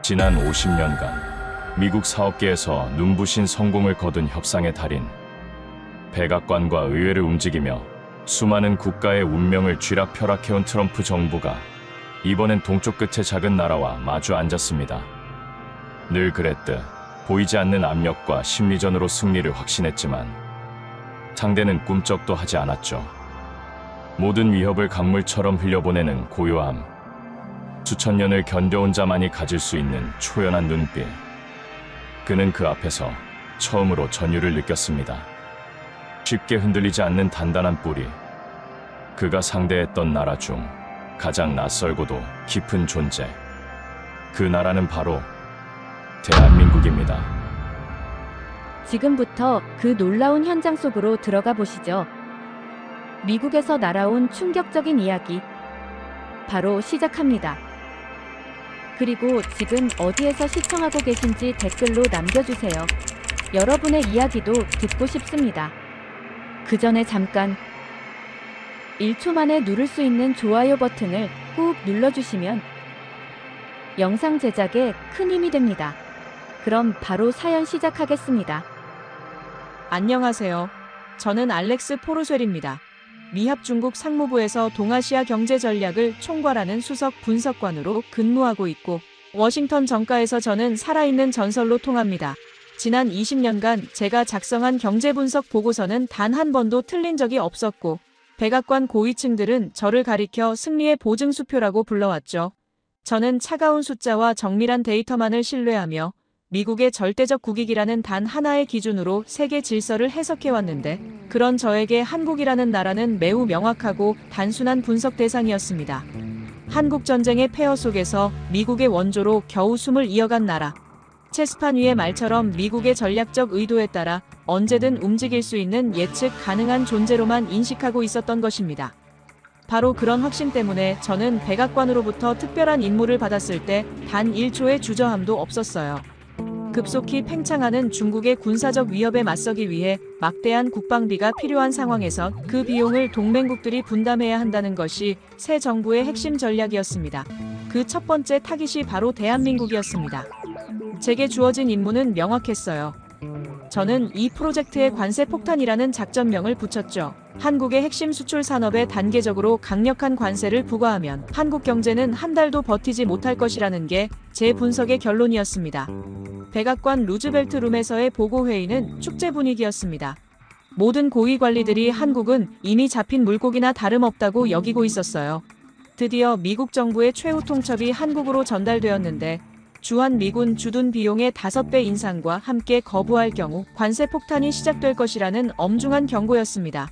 지난 50년간 미국 사업계에서 눈부신 성공을 거둔 협상의 달인, 백악관과 의회를 움직이며 수많은 국가의 운명을 쥐락펴락해온 트럼프 정부가 이번엔 동쪽 끝의 작은 나라와 마주 앉았습니다. 늘 그랬듯 보이지 않는 압력과 심리전으로 승리를 확신했지만 상대는 꿈쩍도 하지 않았죠. 모든 위협을 강물처럼 흘려보내는 고요함, 수천 년을 견뎌온 자만이 가질 수 있는 초연한 눈빛. 그는 그 앞에서 처음으로 전율을 느꼈습니다. 쉽게 흔들리지 않는 단단한 뿌리. 그가 상대했던 나라 중 가장 낯설고도 깊은 존재. 그 나라는 바로 대한민국입니다. 지금부터 그 놀라운 현장 속으로 들어가 보시죠. 미국에서 날아온 충격적인 이야기 바로 시작합니다. 그리고 지금 어디에서 시청하고 계신지 댓글로 남겨주세요. 여러분의 이야기도 듣고 싶습니다. 그 전에 잠깐 1초 만에 누를 수 있는 좋아요 버튼을 꾹 눌러주시면 영상 제작에 큰 힘이 됩니다. 그럼 바로 사연 시작하겠습니다. 안녕하세요. 저는 알렉스 포르쉘입니다. 미합 중국 상무부에서 동아시아 경제 전략을 총괄하는 수석 분석관으로 근무하고 있고, 워싱턴 정가에서 저는 살아있는 전설로 통합니다. 지난 20년간 제가 작성한 경제 분석 보고서는 단 한 번도 틀린 적이 없었고, 백악관 고위층들은 저를 가리켜 승리의 보증수표라고 불러왔죠. 저는 차가운 숫자와 정밀한 데이터만을 신뢰하며 미국의 절대적 국익이라는 단 하나의 기준으로 세계 질서를 해석해왔는데, 그런 저에게 한국이라는 나라는 매우 명확하고 단순한 분석 대상이었습니다. 한국 전쟁의 폐허 속에서 미국의 원조로 겨우 숨을 이어간 나라. 체스판 위의 말처럼 미국의 전략적 의도에 따라 언제든 움직일 수 있는 예측 가능한 존재로만 인식하고 있었던 것입니다. 바로 그런 확신 때문에 저는 백악관으로부터 특별한 임무를 받았을 때 단 1초의 주저함도 없었어요. 급속히 팽창하는 중국의 군사적 위협에 맞서기 위해 막대한 국방비가 필요한 상황에서 그 비용을 동맹국들이 분담해야 한다는 것이 새 정부의 핵심 전략이었습니다. 그 첫 번째 타깃이 바로 대한민국이었습니다. 제게 주어진 임무는 명확했어요. 저는 이 프로젝트의 관세 폭탄이라는 작전명을 붙였죠. 한국의 핵심 수출 산업에 단계적으로 강력한 관세를 부과하면 한국 경제는 한 달도 버티지 못할 것이라는 게 제 분석의 결론이었습니다. 백악관 루즈벨트 룸에서의 보고회의는 축제 분위기였습니다. 모든 고위 관리들이 한국은 이미 잡힌 물고기나 다름없다고 여기고 있었어요. 드디어 미국 정부의 최후 통첩이 한국으로 전달되었는데, 주한 미군 주둔 비용의 5배 인상과 함께 거부할 경우 관세 폭탄이 시작될 것이라는 엄중한 경고였습니다.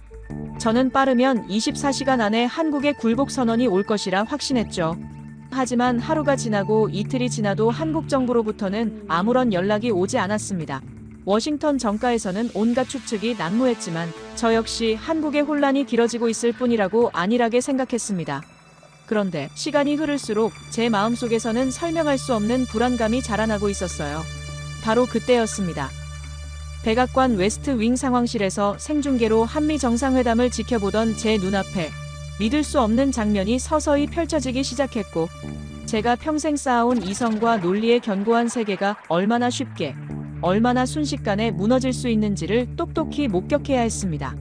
저는 빠르면 24시간 안에 한국의 굴복 선언이 올 것이라 확신했죠. 하지만 하루가 지나고 이틀이 지나도 한국 정부로부터는 아무런 연락이 오지 않았습니다. 워싱턴 정가에서는 온갖 추측이 난무했지만 저 역시 한국의 혼란이 길어지고 있을 뿐이라고 안일하게 생각했습니다. 그런데 시간이 흐를수록 제 마음속에서는 설명할 수 없는 불안감이 자라나고 있었어요. 바로 그때였습니다. 백악관 웨스트 윙 상황실에서 생중계로 한미 정상회담을 지켜보던 제 눈앞에 믿을 수 없는 장면이 서서히 펼쳐지기 시작했고, 제가 평생 쌓아온 이성과 논리의 견고한 세계가 얼마나 쉽게, 얼마나 순식간에 무너질 수 있는지를 똑똑히 목격해야 했습니다.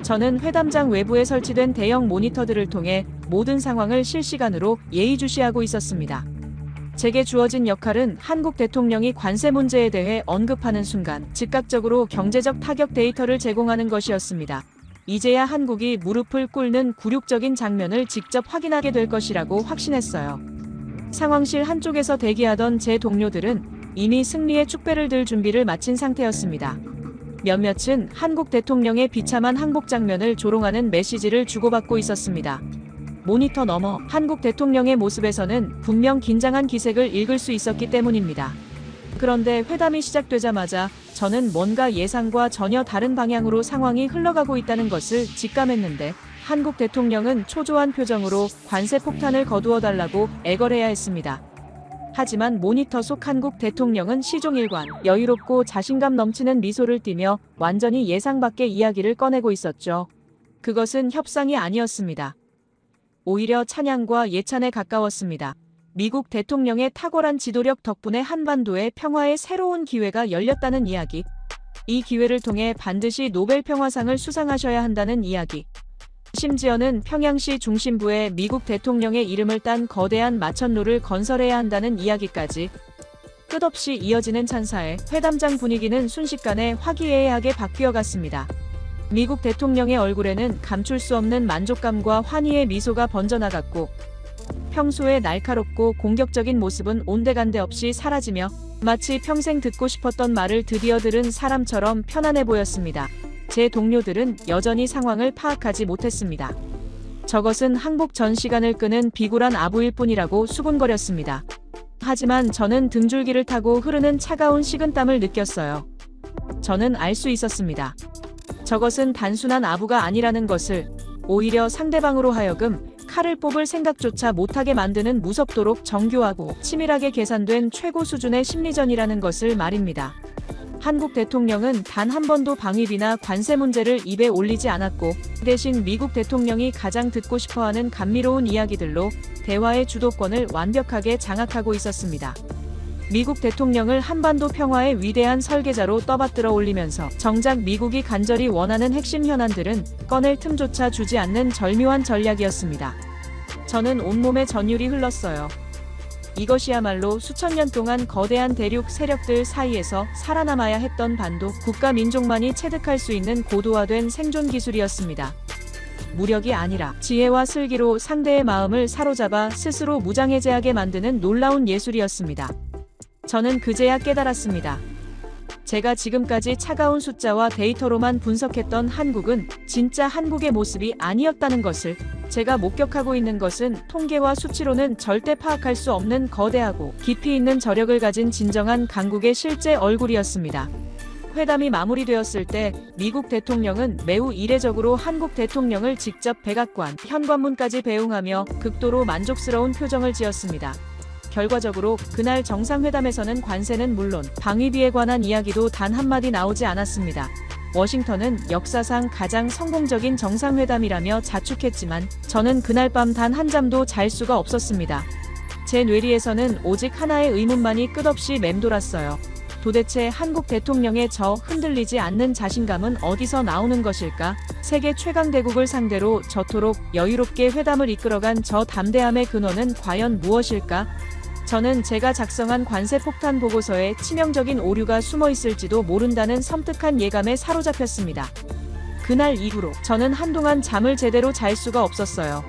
저는 회담장 외부에 설치된 대형 모니터들을 통해 모든 상황을 실시간으로 예의주시하고 있었습니다. 제게 주어진 역할은 한국 대통령이 관세 문제에 대해 언급하는 순간 즉각적으로 경제적 타격 데이터를 제공하는 것이었습니다. 이제야 한국이 무릎을 꿇는 굴욕적인 장면을 직접 확인하게 될 것이라고 확신했어요. 상황실 한쪽에서 대기하던 제 동료들은 이미 승리의 축배를 들 준비를 마친 상태였습니다. 몇몇은 한국 대통령의 비참한 항복 장면을 조롱하는 메시지를 주고받고 있었습니다. 모니터 너머 한국 대통령의 모습에서는 분명 긴장한 기색을 읽을 수 있었기 때문입니다. 그런데 회담이 시작되자마자 저는 뭔가 예상과 전혀 다른 방향으로 상황이 흘러가고 있다는 것을 직감했는데, 한국 대통령은 초조한 표정으로 관세 폭탄을 거두어달라고 애걸해야 했습니다. 하지만 모니터 속 한국 대통령은 시종일관 여유롭고 자신감 넘치는 미소를 띠며 완전히 예상 밖의 이야기를 꺼내고 있었죠. 그것은 협상이 아니었습니다. 오히려 찬양과 예찬에 가까웠습니다. 미국 대통령의 탁월한 지도력 덕분에 한반도에 평화의 새로운 기회가 열렸다는 이야기. 이 기회를 통해 반드시 노벨 평화상을 수상하셔야 한다는 이야기. 심지어는 평양시 중심부에 미국 대통령의 이름을 딴 거대한 마천루를 건설해야 한다는 이야기까지. 끝없이 이어지는 찬사에 회담장 분위기는 순식간에 화기애애하게 바뀌어갔습니다. 미국 대통령의 얼굴에는 감출 수 없는 만족감과 환희의 미소가 번져나갔고, 평소의 날카롭고 공격적인 모습은 온데간데 없이 사라지며 마치 평생 듣고 싶었던 말을 드디어 들은 사람처럼 편안해 보였습니다. 제 동료들은 여전히 상황을 파악하지 못했습니다. 저것은 항복 전 시간을 끄는 비굴한 아부일 뿐이라고 수군거렸습니다. 하지만 저는 등줄기를 타고 흐르는 차가운 식은땀을 느꼈어요. 저는 알 수 있었습니다. 저것은 단순한 아부가 아니라는 것을, 오히려 상대방으로 하여금 칼을 뽑을 생각조차 못하게 만드는 무섭도록 정교하고 치밀하게 계산된 최고 수준의 심리전이라는 것을 말입니다. 한국 대통령은 단 한 번도 방위비나 관세 문제를 입에 올리지 않았고, 대신 미국 대통령이 가장 듣고 싶어하는 감미로운 이야기들로 대화의 주도권을 완벽하게 장악하고 있었습니다. 미국 대통령을 한반도 평화의 위대한 설계자로 떠받들어 올리면서 정작 미국이 간절히 원하는 핵심 현안들은 꺼낼 틈조차 주지 않는 절묘한 전략이었습니다. 저는 온몸에 전율이 흘렀어요. 이것이야말로 수천 년 동안 거대한 대륙 세력들 사이에서 살아남아야 했던 반도 국가 민족만이 체득할 수 있는 고도화된 생존 기술이었습니다. 무력이 아니라 지혜와 슬기로 상대의 마음을 사로잡아 스스로 무장해제하게 만드는 놀라운 예술이었습니다. 저는 그제야 깨달았습니다. 제가 지금까지 차가운 숫자와 데이터로만 분석했던 한국은 진짜 한국의 모습이 아니었다는 것을, 제가 목격하고 있는 것은 통계와 수치로는 절대 파악할 수 없는 거대하고 깊이 있는 저력을 가진 진정한 강국의 실제 얼굴이었습니다. 회담이 마무리되었을 때 미국 대통령은 매우 이례적으로 한국 대통령을 직접 백악관, 현관문까지 배웅하며 극도로 만족스러운 표정을 지었습니다. 결과적으로 그날 정상회담에서는 관세는 물론 방위비에 관한 이야기도 단 한마디 나오지 않았습니다. 워싱턴은 역사상 가장 성공적인 정상회담이라며 자축했지만 저는 그날 밤 단 한 잠도 잘 수가 없었습니다. 제 뇌리에서는 오직 하나의 의문만이 끝없이 맴돌았어요. 도대체 한국 대통령의 저 흔들리지 않는 자신감은 어디서 나오는 것일까? 세계 최강 대국을 상대로 저토록 여유롭게 회담을 이끌어간 저 담대함의 근원은 과연 무엇일까? 저는 제가 작성한 관세 폭탄 보고서에 치명적인 오류가 숨어 있을지도 모른다는 섬뜩한 예감에 사로잡혔습니다. 그날 이후로 저는 한동안 잠을 제대로 잘 수가 없었어요.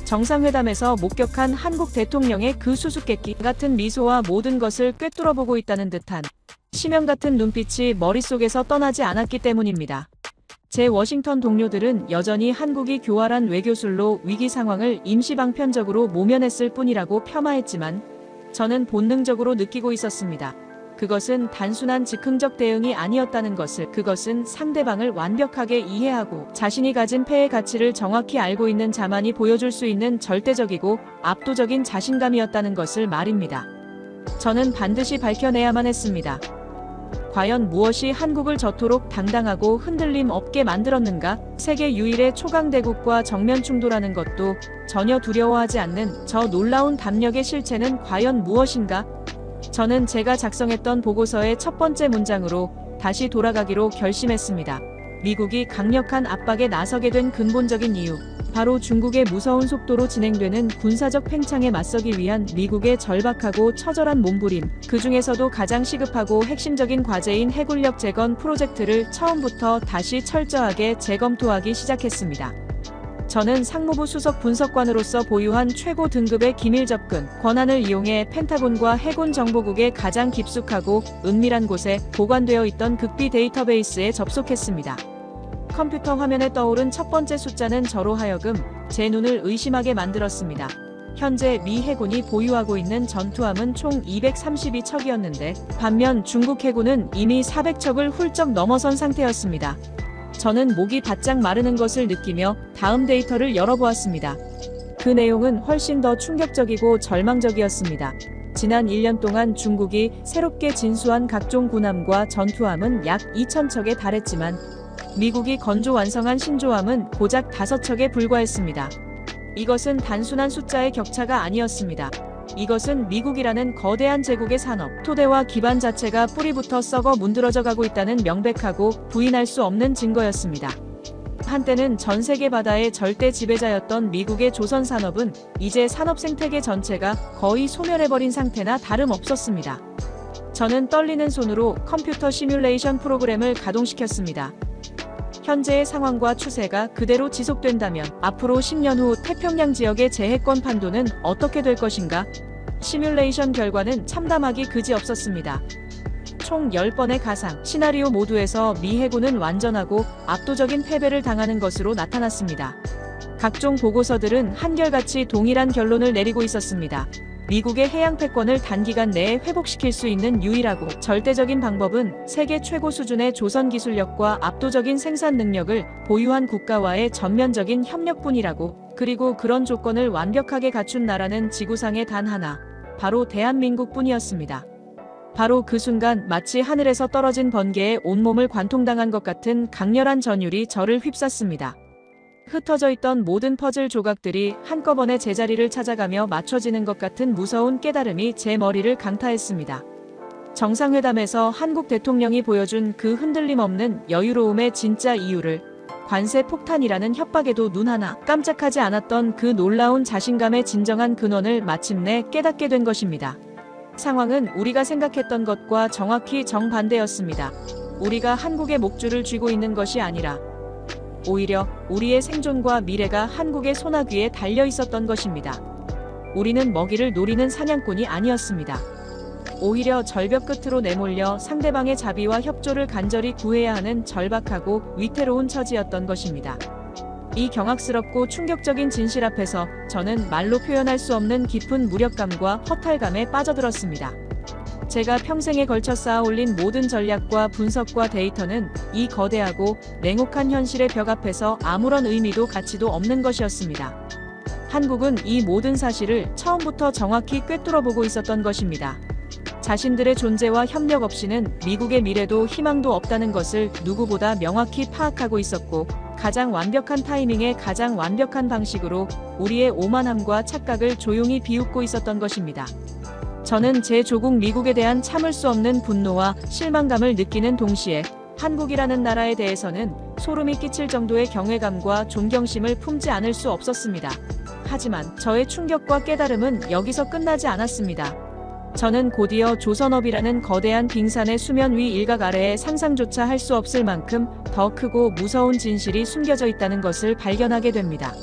정상회담에서 목격한 한국 대통령의 그 수수께끼 같은 미소와 모든 것을 꿰뚫어보고 있다는 듯한 심연 같은 눈빛이 머릿속에서 떠나지 않았기 때문입니다. 제 워싱턴 동료들은 여전히 한국이 교활한 외교술로 위기 상황을 임시방편적으로 모면했을 뿐이라고 폄하했지만 저는 본능적으로 느끼고 있었습니다. 그것은 단순한 즉흥적 대응이 아니었다는 것을, 그것은 상대방을 완벽하게 이해하고 자신이 가진 패의 가치를 정확히 알고 있는 자만이 보여줄 수 있는 절대적이고 압도적인 자신감이었다는 것을 말입니다. 저는 반드시 밝혀내야만 했습니다. 과연 무엇이 한국을 저토록 당당하고 흔들림 없게 만들었는가? 세계 유일의 초강대국과 정면 충돌하는 것도 전혀 두려워하지 않는 저 놀라운 담력의 실체는 과연 무엇인가? 저는 제가 작성했던 보고서의 첫 번째 문장으로 다시 돌아가기로 결심했습니다. 미국이 강력한 압박에 나서게 된 근본적인 이유, 바로 중국의 무서운 속도로 진행되는 군사적 팽창에 맞서기 위한 미국의 절박하고 처절한 몸부림, 그 중에서도 가장 시급하고 핵심적인 과제인 해군력 재건 프로젝트를 처음부터 다시 철저하게 재검토하기 시작했습니다. 저는 상무부 수석 분석관으로서 보유한 최고 등급의 기밀 접근 권한을 이용해 펜타곤과 해군정보국의 가장 깊숙하고 은밀한 곳에 보관되어 있던 극비 데이터베이스에 접속했습니다. 컴퓨터 화면에 떠오른 첫 번째 숫자는 저로 하여금 제 눈을 의심하게 만들었습니다. 현재 미 해군이 보유하고 있는 전투함은 총 232척이었는데 반면 중국 해군은 이미 400척을 훌쩍 넘어선 상태였습니다. 저는 목이 바짝 마르는 것을 느끼며 다음 데이터를 열어보았습니다. 그 내용은 훨씬 더 충격적이고 절망적이었습니다. 지난 1년 동안 중국이 새롭게 진수한 각종 군함과 전투함은 약 2,000척에 달했지만 미국이 건조 완성한 신조함은 고작 5척에 불과했습니다. 이것은 단순한 숫자의 격차가 아니었습니다. 이것은 미국이라는 거대한 제국의 산업, 토대와 기반 자체가 뿌리부터 썩어 문드러져 가고 있다는 명백하고 부인할 수 없는 증거였습니다. 한때는 전 세계 바다의 절대 지배자였던 미국의 조선 산업은 이제 산업 생태계 전체가 거의 소멸해버린 상태나 다름없었습니다. 저는 떨리는 손으로 컴퓨터 시뮬레이션 프로그램을 가동시켰습니다. 현재의 상황과 추세가 그대로 지속된다면 앞으로 10년 후 태평양 지역의 재해권 판도는 어떻게 될 것인가? 시뮬레이션 결과는 참담하기 그지없었습니다. 총 10번의 가상, 시나리오 모두에서 미 해군은 완전하고 압도적인 패배를 당하는 것으로 나타났습니다. 각종 보고서들은 한결같이 동일한 결론을 내리고 있었습니다. 미국의 해양 패권을 단기간 내에 회복시킬 수 있는 유일하고 절대적인 방법은 세계 최고 수준의 조선 기술력과 압도적인 생산 능력을 보유한 국가와의 전면적인 협력뿐이라고, 그리고 그런 조건을 완벽하게 갖춘 나라는 지구상에 단 하나, 바로 대한민국뿐이었습니다. 바로 그 순간 마치 하늘에서 떨어진 번개에 온몸을 관통당한 것 같은 강렬한 전율이 저를 휩쌌습니다. 흩어져 있던 모든 퍼즐 조각들이 한꺼번에 제자리를 찾아가며 맞춰지는 것 같은 무서운 깨달음이 제 머리를 강타했습니다. 정상회담에서 한국 대통령이 보여준 그 흔들림 없는 여유로움의 진짜 이유를, 관세 폭탄이라는 협박에도 눈 하나 깜짝하지 않았던 그 놀라운 자신감의 진정한 근원을 마침내 깨닫게 된 것입니다. 상황은 우리가 생각했던 것과 정확히 정반대였습니다. 우리가 한국의 목줄을 쥐고 있는 것이 아니라 오히려 우리의 생존과 미래가 한국의 소나귀에 달려 있었던 것입니다. 우리는 먹이를 노리는 사냥꾼이 아니었습니다. 오히려 절벽 끝으로 내몰려 상대방의 자비와 협조를 간절히 구해야 하는 절박하고 위태로운 처지였던 것입니다. 이 경악스럽고 충격적인 진실 앞에서 저는 말로 표현할 수 없는 깊은 무력감과 허탈감에 빠져들었습니다. 제가 평생에 걸쳐 쌓아올린 모든 전략과 분석과 데이터는 이 거대하고 냉혹한 현실의 벽 앞에서 아무런 의미도 가치도 없는 것이었습니다. 한국은 이 모든 사실을 처음부터 정확히 꿰뚫어보고 있었던 것입니다. 자신들의 존재와 협력 없이는 미국의 미래도 희망도 없다는 것을 누구보다 명확히 파악하고 있었고, 가장 완벽한 타이밍에 가장 완벽한 방식으로 우리의 오만함과 착각을 조용히 비웃고 있었던 것입니다. 저는 제 조국 미국에 대한 참을 수 없는 분노와 실망감을 느끼는 동시에 한국이라는 나라에 대해서는 소름이 끼칠 정도의 경외감과 존경심을 품지 않을 수 없었습니다. 하지만 저의 충격과 깨달음은 여기서 끝나지 않았습니다. 저는 곧이어 조선업이라는 거대한 빙산의 수면 위 일각 아래에 상상조차 할 수 없을 만큼 더 크고 무서운 진실이 숨겨져 있다는 것을 발견하게 됩니다.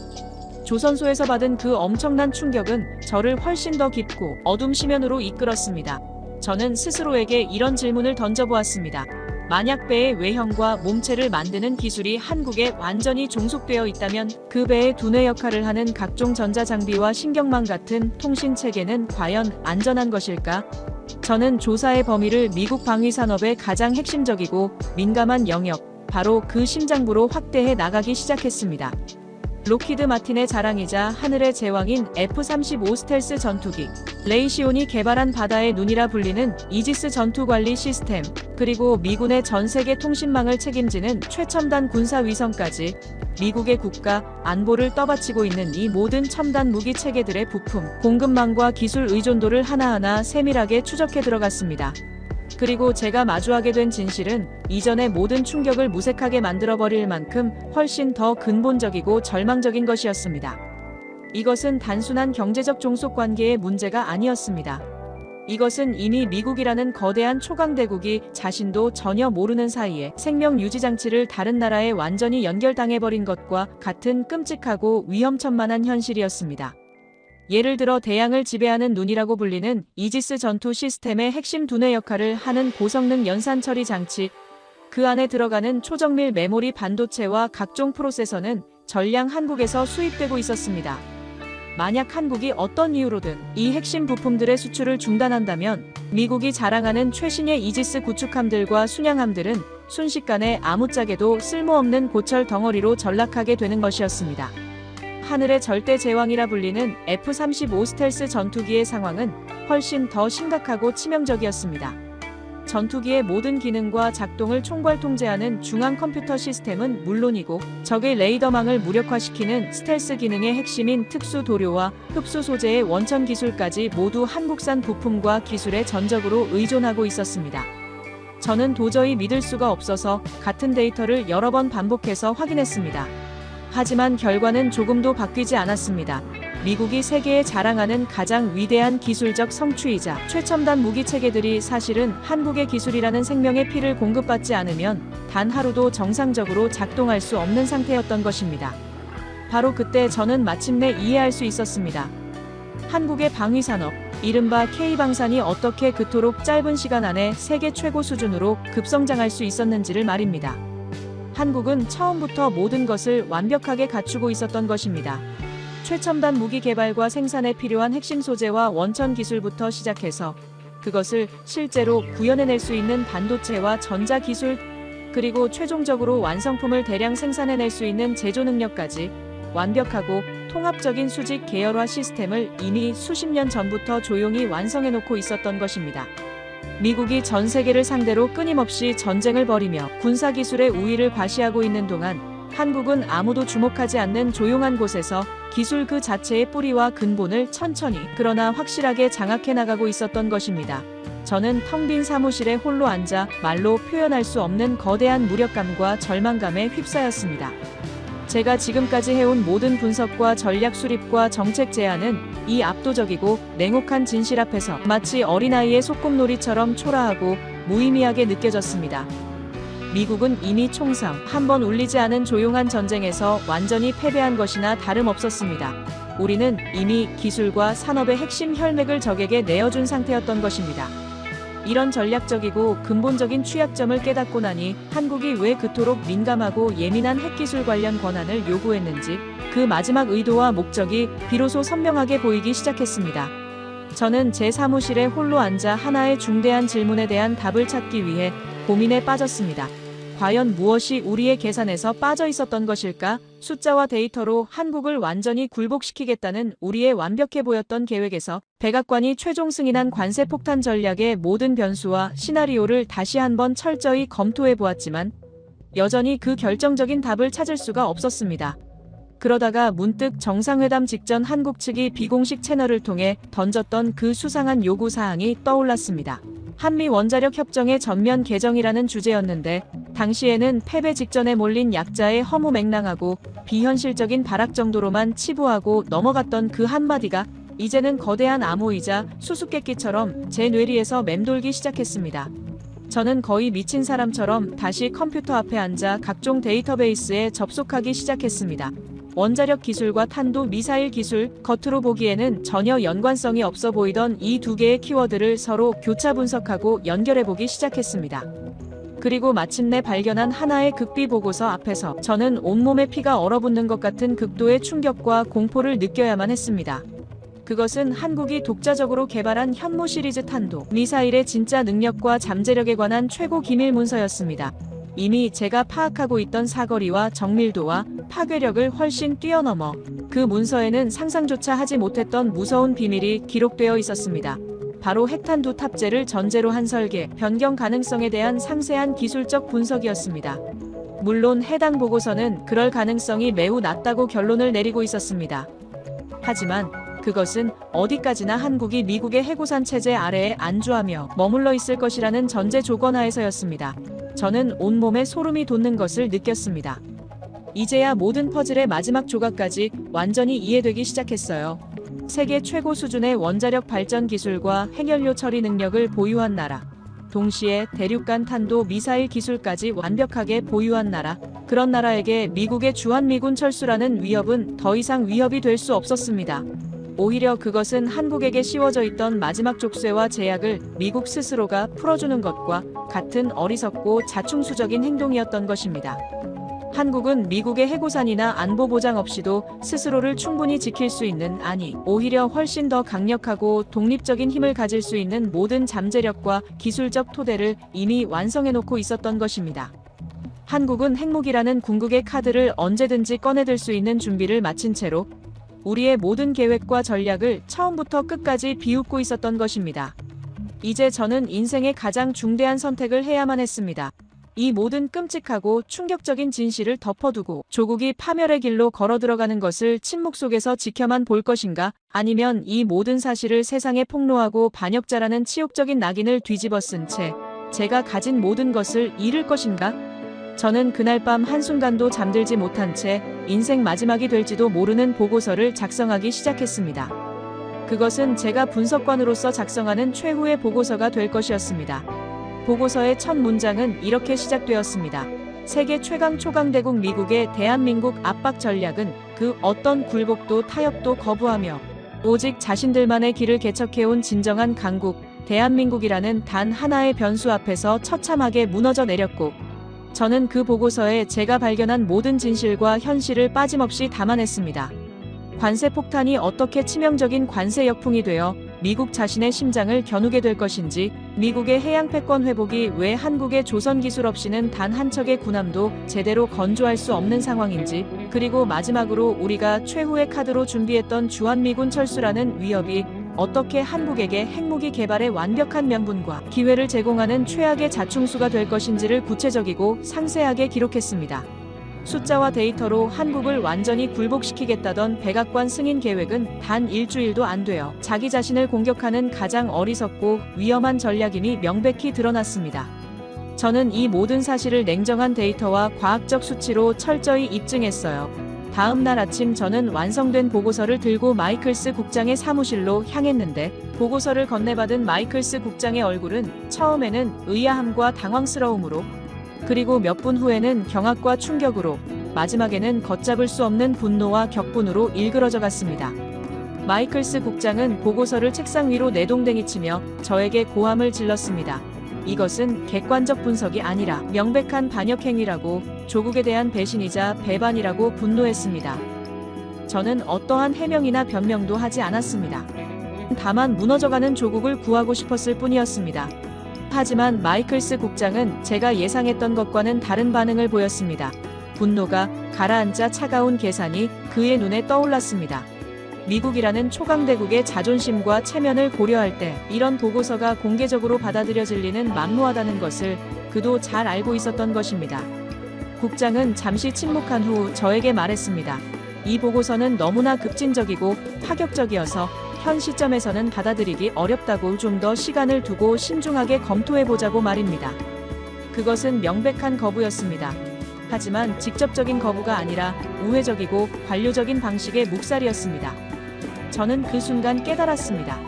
조선소에서 받은 그 엄청난 충격은 저를 훨씬 더 깊고 어둠 심연으로 이끌었습니다. 저는 스스로에게 이런 질문을 던져보았습니다. 만약 배의 외형과 몸체를 만드는 기술이 한국에 완전히 종속되어 있다면 그 배의 두뇌 역할을 하는 각종 전자장비와 신경망 같은 통신체계는 과연 안전한 것일까? 저는 조사의 범위를 미국 방위산업의 가장 핵심적이고 민감한 영역, 바로 그 심장부로 확대해 나가기 시작했습니다. 록히드 마틴의 자랑이자 하늘의 제왕인 F-35 스텔스 전투기, 레이시온이 개발한 바다의 눈이라 불리는 이지스 전투관리 시스템, 그리고 미군의 전 세계 통신망을 책임지는 최첨단 군사위성까지 미국의 국가 안보를 떠받치고 있는 이 모든 첨단 무기 체계들의 부품, 공급망과 기술 의존도를 하나하나 세밀하게 추적해 들어갔습니다. 그리고 제가 마주하게 된 진실은 이전의 모든 충격을 무색하게 만들어버릴 만큼 훨씬 더 근본적이고 절망적인 것이었습니다. 이것은 단순한 경제적 종속관계의 문제가 아니었습니다. 이것은 이미 미국이라는 거대한 초강대국이 자신도 전혀 모르는 사이에 생명 유지장치를 다른 나라에 완전히 연결당해버린 것과 같은 끔찍하고 위험천만한 현실이었습니다. 예를 들어 대양을 지배하는 눈이라고 불리는 이지스 전투 시스템의 핵심 두뇌 역할을 하는 고성능 연산 처리 장치, 그 안에 들어가는 초정밀 메모리 반도체와 각종 프로세서는 전량 한국에서 수입되고 있었습니다. 만약 한국이 어떤 이유로든 이 핵심 부품들의 수출을 중단한다면 미국이 자랑하는 최신의 이지스 구축함들과 순양함들은 순식간에 아무짝에도 쓸모없는 고철 덩어리로 전락하게 되는 것이었습니다. 하늘의 절대 제왕이라 불리는 F-35 스텔스 전투기의 상황은 훨씬 더 심각하고 치명적이었습니다. 전투기의 모든 기능과 작동을 총괄 통제하는 중앙 컴퓨터 시스템은 물론이고 적의 레이더망을 무력화시키는 스텔스 기능의 핵심인 특수 도료와 흡수 소재의 원천 기술까지 모두 한국산 부품과 기술에 전적으로 의존하고 있었습니다. 저는 도저히 믿을 수가 없어서 같은 데이터를 여러 번 반복해서 확인했습니다. 하지만 결과는 조금도 바뀌지 않았습니다. 미국이 세계에 자랑하는 가장 위대한 기술적 성취이자 최첨단 무기 체계들이 사실은 한국의 기술이라는 생명의 피를 공급받지 않으면 단 하루도 정상적으로 작동할 수 없는 상태였던 것입니다. 바로 그때 저는 마침내 이해할 수 있었습니다. 한국의 방위산업, 이른바 K방산이 어떻게 그토록 짧은 시간 안에 세계 최고 수준으로 급성장할 수 있었는지를 말입니다. 한국은 처음부터 모든 것을 완벽하게 갖추고 있었던 것입니다. 최첨단 무기 개발과 생산에 필요한 핵심 소재와 원천 기술부터 시작해서 그것을 실제로 구현해낼 수 있는 반도체와 전자 기술, 그리고 최종적으로 완성품을 대량 생산해낼 수 있는 제조 능력까지 완벽하고 통합적인 수직 계열화 시스템을 이미 수십 년 전부터 조용히 완성해놓고 있었던 것입니다. 미국이 전 세계를 상대로 끊임없이 전쟁을 벌이며 군사기술의 우위를 과시하고 있는 동안 한국은 아무도 주목하지 않는 조용한 곳에서 기술 그 자체의 뿌리와 근본을 천천히 그러나 확실하게 장악해 나가고 있었던 것입니다. 저는 텅 빈 사무실에 홀로 앉아 말로 표현할 수 없는 거대한 무력감과 절망감에 휩싸였습니다. 제가 지금까지 해온 모든 분석과 전략 수립과 정책 제안은 이 압도적이고 냉혹한 진실 앞에서 마치 어린아이의 소꿉놀이처럼 초라하고 무의미하게 느껴졌습니다. 미국은 이미 총성 한 번 울리지 않은 조용한 전쟁에서 완전히 패배한 것이나 다름없었습니다. 우리는 이미 기술과 산업의 핵심 혈맥을 적에게 내어준 상태였던 것입니다. 이런 전략적이고 근본적인 취약점을 깨닫고 나니 한국이 왜 그토록 민감하고 예민한 핵기술 관련 권한을 요구했는지 그 마지막 의도와 목적이 비로소 선명하게 보이기 시작했습니다. 저는 제 사무실에 홀로 앉아 하나의 중대한 질문에 대한 답을 찾기 위해 고민에 빠졌습니다. 과연 무엇이 우리의 계산에서 빠져 있었던 것일까? 숫자와 데이터로 한국을 완전히 굴복시키겠다는 우리의 완벽해 보였던 계획에서 백악관이 최종 승인한 관세 폭탄 전략의 모든 변수와 시나리오를 다시 한번 철저히 검토해 보았지만 여전히 그 결정적인 답을 찾을 수가 없었습니다. 그러다가 문득 정상회담 직전 한국 측이 비공식 채널을 통해 던졌던 그 수상한 요구 사항이 떠올랐습니다. 한미 원자력 협정의 전면 개정이라는 주제였는데 당시에는 패배 직전에 몰린 약자의 허무맹랑하고 비현실적인 발악 정도로만 치부하고 넘어갔던 그 한마디가 이제는 거대한 암호이자 수수께끼처럼 제 뇌리에서 맴돌기 시작했습니다. 저는 거의 미친 사람처럼 다시 컴퓨터 앞에 앉아 각종 데이터베이스에 접속하기 시작했습니다. 원자력 기술과 탄도 미사일 기술, 겉으로 보기에는 전혀 연관성이 없어 보이던 이 두 개의 키워드를 서로 교차 분석하고 연결해보기 시작했습니다. 그리고 마침내 발견한 하나의 극비 보고서 앞에서 저는 온몸에 피가 얼어붙는 것 같은 극도의 충격과 공포를 느껴야만 했습니다. 그것은 한국이 독자적으로 개발한 현무 시리즈 탄도 미사일의 진짜 능력과 잠재력에 관한 최고 기밀 문서였습니다. 이미 제가 파악하고 있던 사거리와 정밀도와 파괴력을 훨씬 뛰어넘어 그 문서에는 상상조차 하지 못했던 무서운 비밀이 기록되어 있었습니다. 바로 핵탄두 탑재를 전제로 한 설계, 변경 가능성에 대한 상세한 기술적 분석이었습니다. 물론 해당 보고서는 그럴 가능성이 매우 낮다고 결론을 내리고 있었습니다. 하지만 그것은 어디까지나 한국이 미국의 해고산 체제 아래에 안주하며 머물러 있을 것이라는 전제 조건 하에서였습니다. 저는 온몸에 소름이 돋는 것을 느꼈습니다. 이제야 모든 퍼즐의 마지막 조각까지 완전히 이해되기 시작했어요. 세계 최고 수준의 원자력 발전 기술과 핵연료 처리 능력을 보유한 나라, 동시에 대륙간 탄도 미사일 기술까지 완벽하게 보유한 나라, 그런 나라에게 미국의 주한미군 철수라는 위협은 더 이상 위협이 될 수 없었습니다. 오히려 그것은 한국에게 씌워져 있던 마지막 족쇄와 제약을 미국 스스로가 풀어주는 것과 같은 어리석고 자충수적인 행동이었던 것입니다. 한국은 미국의 해고산이나 안보 보장 없이도 스스로를 충분히 지킬 수 있는, 아니 오히려 훨씬 더 강력하고 독립적인 힘을 가질 수 있는 모든 잠재력과 기술적 토대를 이미 완성해놓고 있었던 것입니다. 한국은 핵무기라는 궁극의 카드를 언제든지 꺼내들 수 있는 준비를 마친 채로 우리의 모든 계획과 전략을 처음부터 끝까지 비웃고 있었던 것입니다. 이제 저는 인생의 가장 중대한 선택을 해야만 했습니다. 이 모든 끔찍하고 충격적인 진실을 덮어두고 조국이 파멸의 길로 걸어 들어가는 것을 침묵 속에서 지켜만 볼 것인가? 아니면 이 모든 사실을 세상에 폭로하고 반역자라는 치욕적인 낙인을 뒤집어 쓴 채 제가 가진 모든 것을 잃을 것인가? 저는 그날 밤 한순간도 잠들지 못한 채 인생 마지막이 될지도 모르는 보고서를 작성하기 시작했습니다. 그것은 제가 분석관으로서 작성하는 최후의 보고서가 될 것이었습니다. 보고서의 첫 문장은 이렇게 시작되었습니다. 세계 최강 초강대국 미국의 대한민국 압박 전략은 그 어떤 굴복도 타협도 거부하며 오직 자신들만의 길을 개척해온 진정한 강국, 대한민국이라는 단 하나의 변수 앞에서 처참하게 무너져 내렸고, 저는 그 보고서에 제가 발견한 모든 진실과 현실을 빠짐없이 담아냈습니다. 관세 폭탄이 어떻게 치명적인 관세 역풍이 되어 미국 자신의 심장을 겨누게 될 것인지, 미국의 해양 패권 회복이 왜 한국의 조선 기술 없이는 단 한 척의 군함도 제대로 건조할 수 없는 상황인지, 그리고 마지막으로 우리가 최후의 카드로 준비했던 주한미군 철수라는 위협이 어떻게 한국에게 핵무기 개발의 완벽한 명분과 기회를 제공하는 최악의 자충수가 될 것인지를 구체적이고 상세하게 기록했습니다. 숫자와 데이터로 한국을 완전히 굴복시키겠다던 백악관 승인 계획은 단 일주일도 안 되어 자기 자신을 공격하는 가장 어리석고 위험한 전략임이 명백히 드러났습니다. 저는 이 모든 사실을 냉정한 데이터와 과학적 수치로 철저히 입증했어요. 다음 날 아침 저는 완성된 보고서를 들고 마이클스 국장의 사무실로 향했는데, 보고서를 건네받은 마이클스 국장의 얼굴은 처음에는 의아함과 당황스러움으로, 그리고 몇 분 후에는 경악과 충격으로, 마지막에는 걷잡을 수 없는 분노와 격분으로 일그러져 갔습니다. 마이클스 국장은 보고서를 책상 위로 내동댕이치며 저에게 고함을 질렀습니다. 이것은 객관적 분석이 아니라 명백한 반역 행위라고, 조국에 대한 배신이자 배반이라고 분노했습니다. 저는 어떠한 해명이나 변명도 하지 않았습니다. 다만 무너져가는 조국을 구하고 싶었을 뿐이었습니다. 하지만 마이클스 국장은 제가 예상했던 것과는 다른 반응을 보였습니다. 분노가 가라앉아 차가운 계산이 그의 눈에 떠올랐습니다. 미국이라는 초강대국의 자존심과 체면을 고려할 때 이런 보고서가 공개적으로 받아들여질 리는 막무하다는 것을 그도 잘 알고 있었던 것입니다. 국장은 잠시 침묵한 후 저에게 말했습니다. 이 보고서는 너무나 급진적이고 파격적이어서 현 시점에서는 받아들이기 어렵다고 좀 더 시간을 두고 신중하게 검토해보자고 말입니다. 그것은 명백한 거부였습니다. 하지만 직접적인 거부가 아니라 우회적이고 관료적인 방식의 묵살이었습니다. 저는 그 순간 깨달았습니다.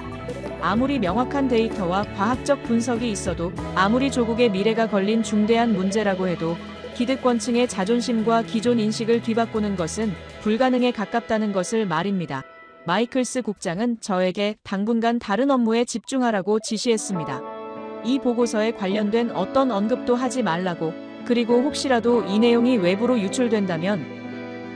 아무리 명확한 데이터와 과학적 분석이 있어도, 아무리 조국의 미래가 걸린 중대한 문제라고 해도 기득권층의 자존심과 기존 인식을 뒤바꾸는 것은 불가능에 가깝다는 것을 말입니다. 마이클스 국장은 저에게 당분간 다른 업무에 집중하라고 지시했습니다. 이 보고서에 관련된 어떤 언급도 하지 말라고, 그리고 혹시라도 이 내용이 외부로 유출된다면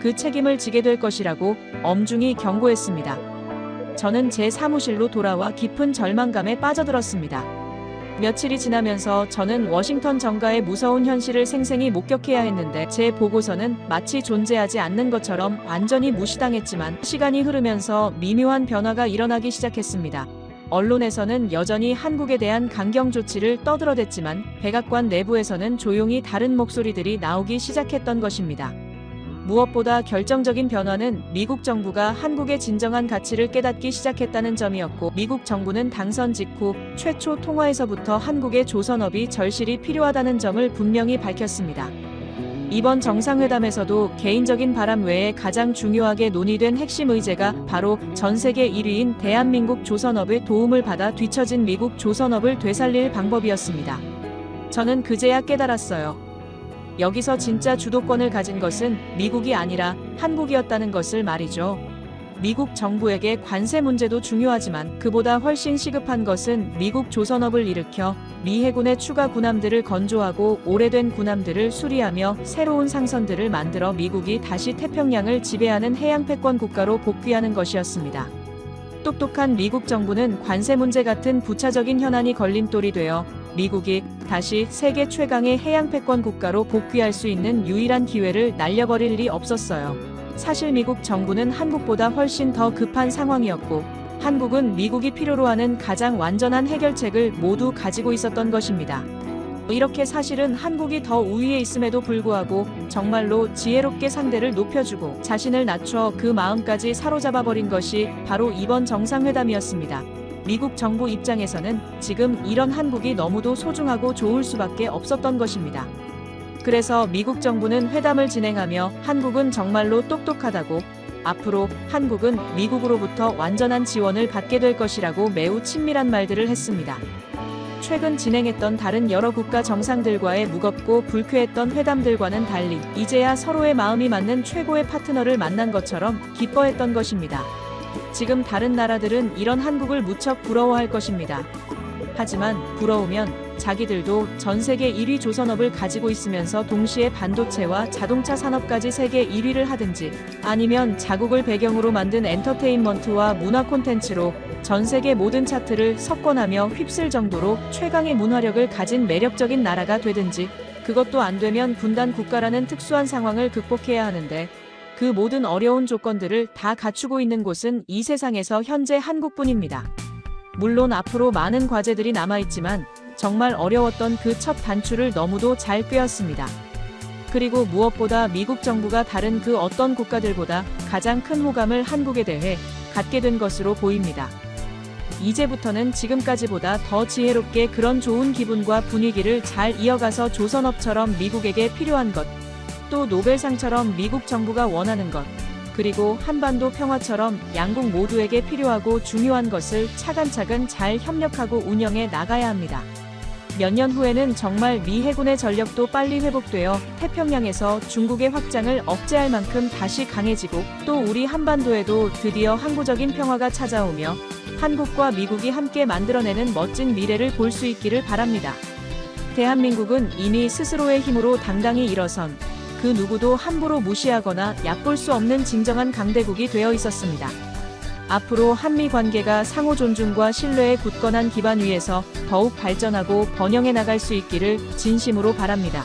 그 책임을 지게 될 것이라고 엄중히 경고했습니다. 저는 제 사무실로 돌아와 깊은 절망감에 빠져들었습니다. 며칠이 지나면서 저는 워싱턴 정가의 무서운 현실을 생생히 목격해야 했는데, 제 보고서는 마치 존재하지 않는 것처럼 완전히 무시당했지만, 시간이 흐르면서 미묘한 변화가 일어나기 시작했습니다. 언론에서는 여전히 한국에 대한 강경 조치를 떠들어댔지만, 백악관 내부에서는 조용히 다른 목소리들이 나오기 시작했던 것입니다. 무엇보다 결정적인 변화는 미국 정부가 한국의 진정한 가치를 깨닫기 시작했다는 점이었고, 미국 정부는 당선 직후 최초 통화에서부터 한국의 조선업이 절실히 필요하다는 점을 분명히 밝혔습니다. 이번 정상회담에서도 개인적인 바람 외에 가장 중요하게 논의된 핵심 의제가 바로 전 세계 1위인 대한민국 조선업의 도움을 받아 뒤처진 미국 조선업을 되살릴 방법이었습니다. 저는 그제야 깨달았어요. 여기서 진짜 주도권을 가진 것은 미국이 아니라 한국이었다는 것을 말이죠. 미국 정부에게 관세 문제도 중요하지만 그보다 훨씬 시급한 것은 미국 조선업을 일으켜 미 해군의 추가 군함들을 건조하고 오래된 군함들을 수리하며 새로운 상선들을 만들어 미국이 다시 태평양을 지배하는 해양 패권 국가로 복귀하는 것이었습니다. 똑똑한 미국 정부는 관세 문제 같은 부차적인 현안이 걸림돌이 되어 미국이 다시 세계 최강의 해양 패권 국가로 복귀할 수 있는 유일한 기회를 날려버릴 리 없었어요. 사실 미국 정부는 한국보다 훨씬 더 급한 상황이었고, 한국은 미국이 필요로 하는 가장 완전한 해결책을 모두 가지고 있었던 것입니다. 이렇게 사실은 한국이 더 우위에 있음에도 불구하고 정말로 지혜롭게 상대를 높여주고 자신을 낮춰 그 마음까지 사로잡아버린 것이 바로 이번 정상회담이었습니다. 미국 정부 입장에서는 지금 이런 한국이 너무도 소중하고 좋을 수밖에 없었던 것입니다. 그래서 미국 정부는 회담을 진행하며 한국은 정말로 똑똑하다고, 앞으로 한국은 미국으로부터 완전한 지원을 받게 될 것이라고 매우 친밀한 말들을 했습니다. 최근 진행했던 다른 여러 국가 정상들과의 무겁고 불쾌했던 회담들과는 달리 이제야 서로의 마음이 맞는 최고의 파트너를 만난 것처럼 기뻐했던 것입니다. 지금 다른 나라들은 이런 한국을 무척 부러워할 것입니다. 하지만 부러우면 자기들도 전 세계 1위 조선업을 가지고 있으면서 동시에 반도체와 자동차 산업까지 세계 1위를 하든지, 아니면 자국을 배경으로 만든 엔터테인먼트와 문화 콘텐츠로 전 세계 모든 차트를 석권하며 휩쓸 정도로 최강의 문화력을 가진 매력적인 나라가 되든지, 그것도 안 되면 분단 국가라는 특수한 상황을 극복해야 하는데, 그 모든 어려운 조건들을 다 갖추고 있는 곳은 이 세상에서 현재 한국뿐입니다. 물론 앞으로 많은 과제들이 남아있지만 정말 어려웠던 그 첫 단추를 너무도 잘 꿰었습니다. 그리고 무엇보다 미국 정부가 다른 그 어떤 국가들보다 가장 큰 호감을 한국에 대해 갖게 된 것으로 보입니다. 이제부터는 지금까지보다 더 지혜롭게 그런 좋은 기분과 분위기를 잘 이어가서 조선업처럼 미국에게 필요한 것, 또 노벨상처럼 미국 정부가 원하는 것, 그리고 한반도 평화처럼 양국 모두에게 필요하고 중요한 것을 차근차근 잘 협력하고 운영해 나가야 합니다. 몇 년 후에는 정말 미 해군의 전력도 빨리 회복되어 태평양에서 중국의 확장을 억제할 만큼 다시 강해지고, 또 우리 한반도에도 드디어 항구적인 평화가 찾아오며 한국과 미국이 함께 만들어내는 멋진 미래를 볼 수 있기를 바랍니다. 대한민국은 이미 스스로의 힘으로 당당히 일어선, 그 누구도 함부로 무시하거나 얕볼 수 없는 진정한 강대국이 되어 있었습니다. 앞으로 한미 관계가 상호 존중과 신뢰의 굳건한 기반 위에서 더욱 발전하고 번영해 나갈 수 있기를 진심으로 바랍니다.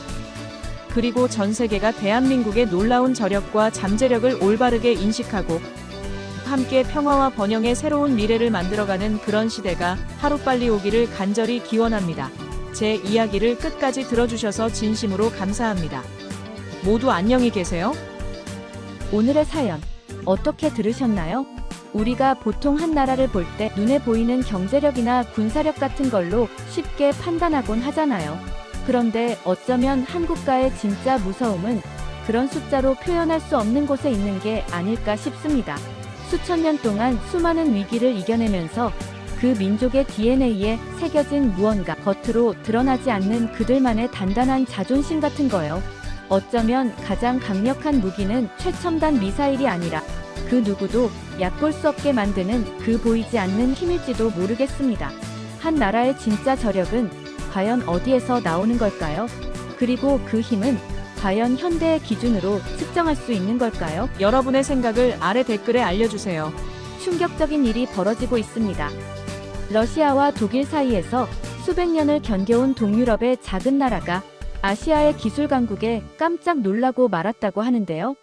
그리고 전 세계가 대한민국의 놀라운 저력과 잠재력을 올바르게 인식하고 함께 평화와 번영의 새로운 미래를 만들어가는 그런 시대가 하루빨리 오기를 간절히 기원합니다. 제 이야기를 끝까지 들어주셔서 진심으로 감사합니다. 모두 안녕히 계세요. 오늘의 사연 어떻게 들으셨나요? 우리가 보통 한 나라를 볼 때 눈에 보이는 경제력이나 군사력 같은 걸로 쉽게 판단하곤 하잖아요. 그런데 어쩌면 한 국가의 진짜 무서움은 그런 숫자로 표현할 수 없는 곳에 있는 게 아닐까 싶습니다. 수천 년 동안 수많은 위기를 이겨내면서 그 민족의 DNA에 새겨진 무언가, 겉으로 드러나지 않는 그들만의 단단한 자존심 같은 거요. 어쩌면 가장 강력한 무기는 최첨단 미사일이 아니라 그 누구도 얕볼 수 없게 만드는 그 보이지 않는 힘일지도 모르겠습니다. 한 나라의 진짜 저력은 과연 어디에서 나오는 걸까요? 그리고 그 힘은 과연 현대의 기준으로 측정할 수 있는 걸까요? 여러분의 생각을 아래 댓글에 알려주세요. 충격적인 일이 벌어지고 있습니다. 러시아와 독일 사이에서 수백 년을 견뎌온 동유럽의 작은 나라가 아시아의 기술 강국에 깜짝 놀라고 말았다고 하는데요.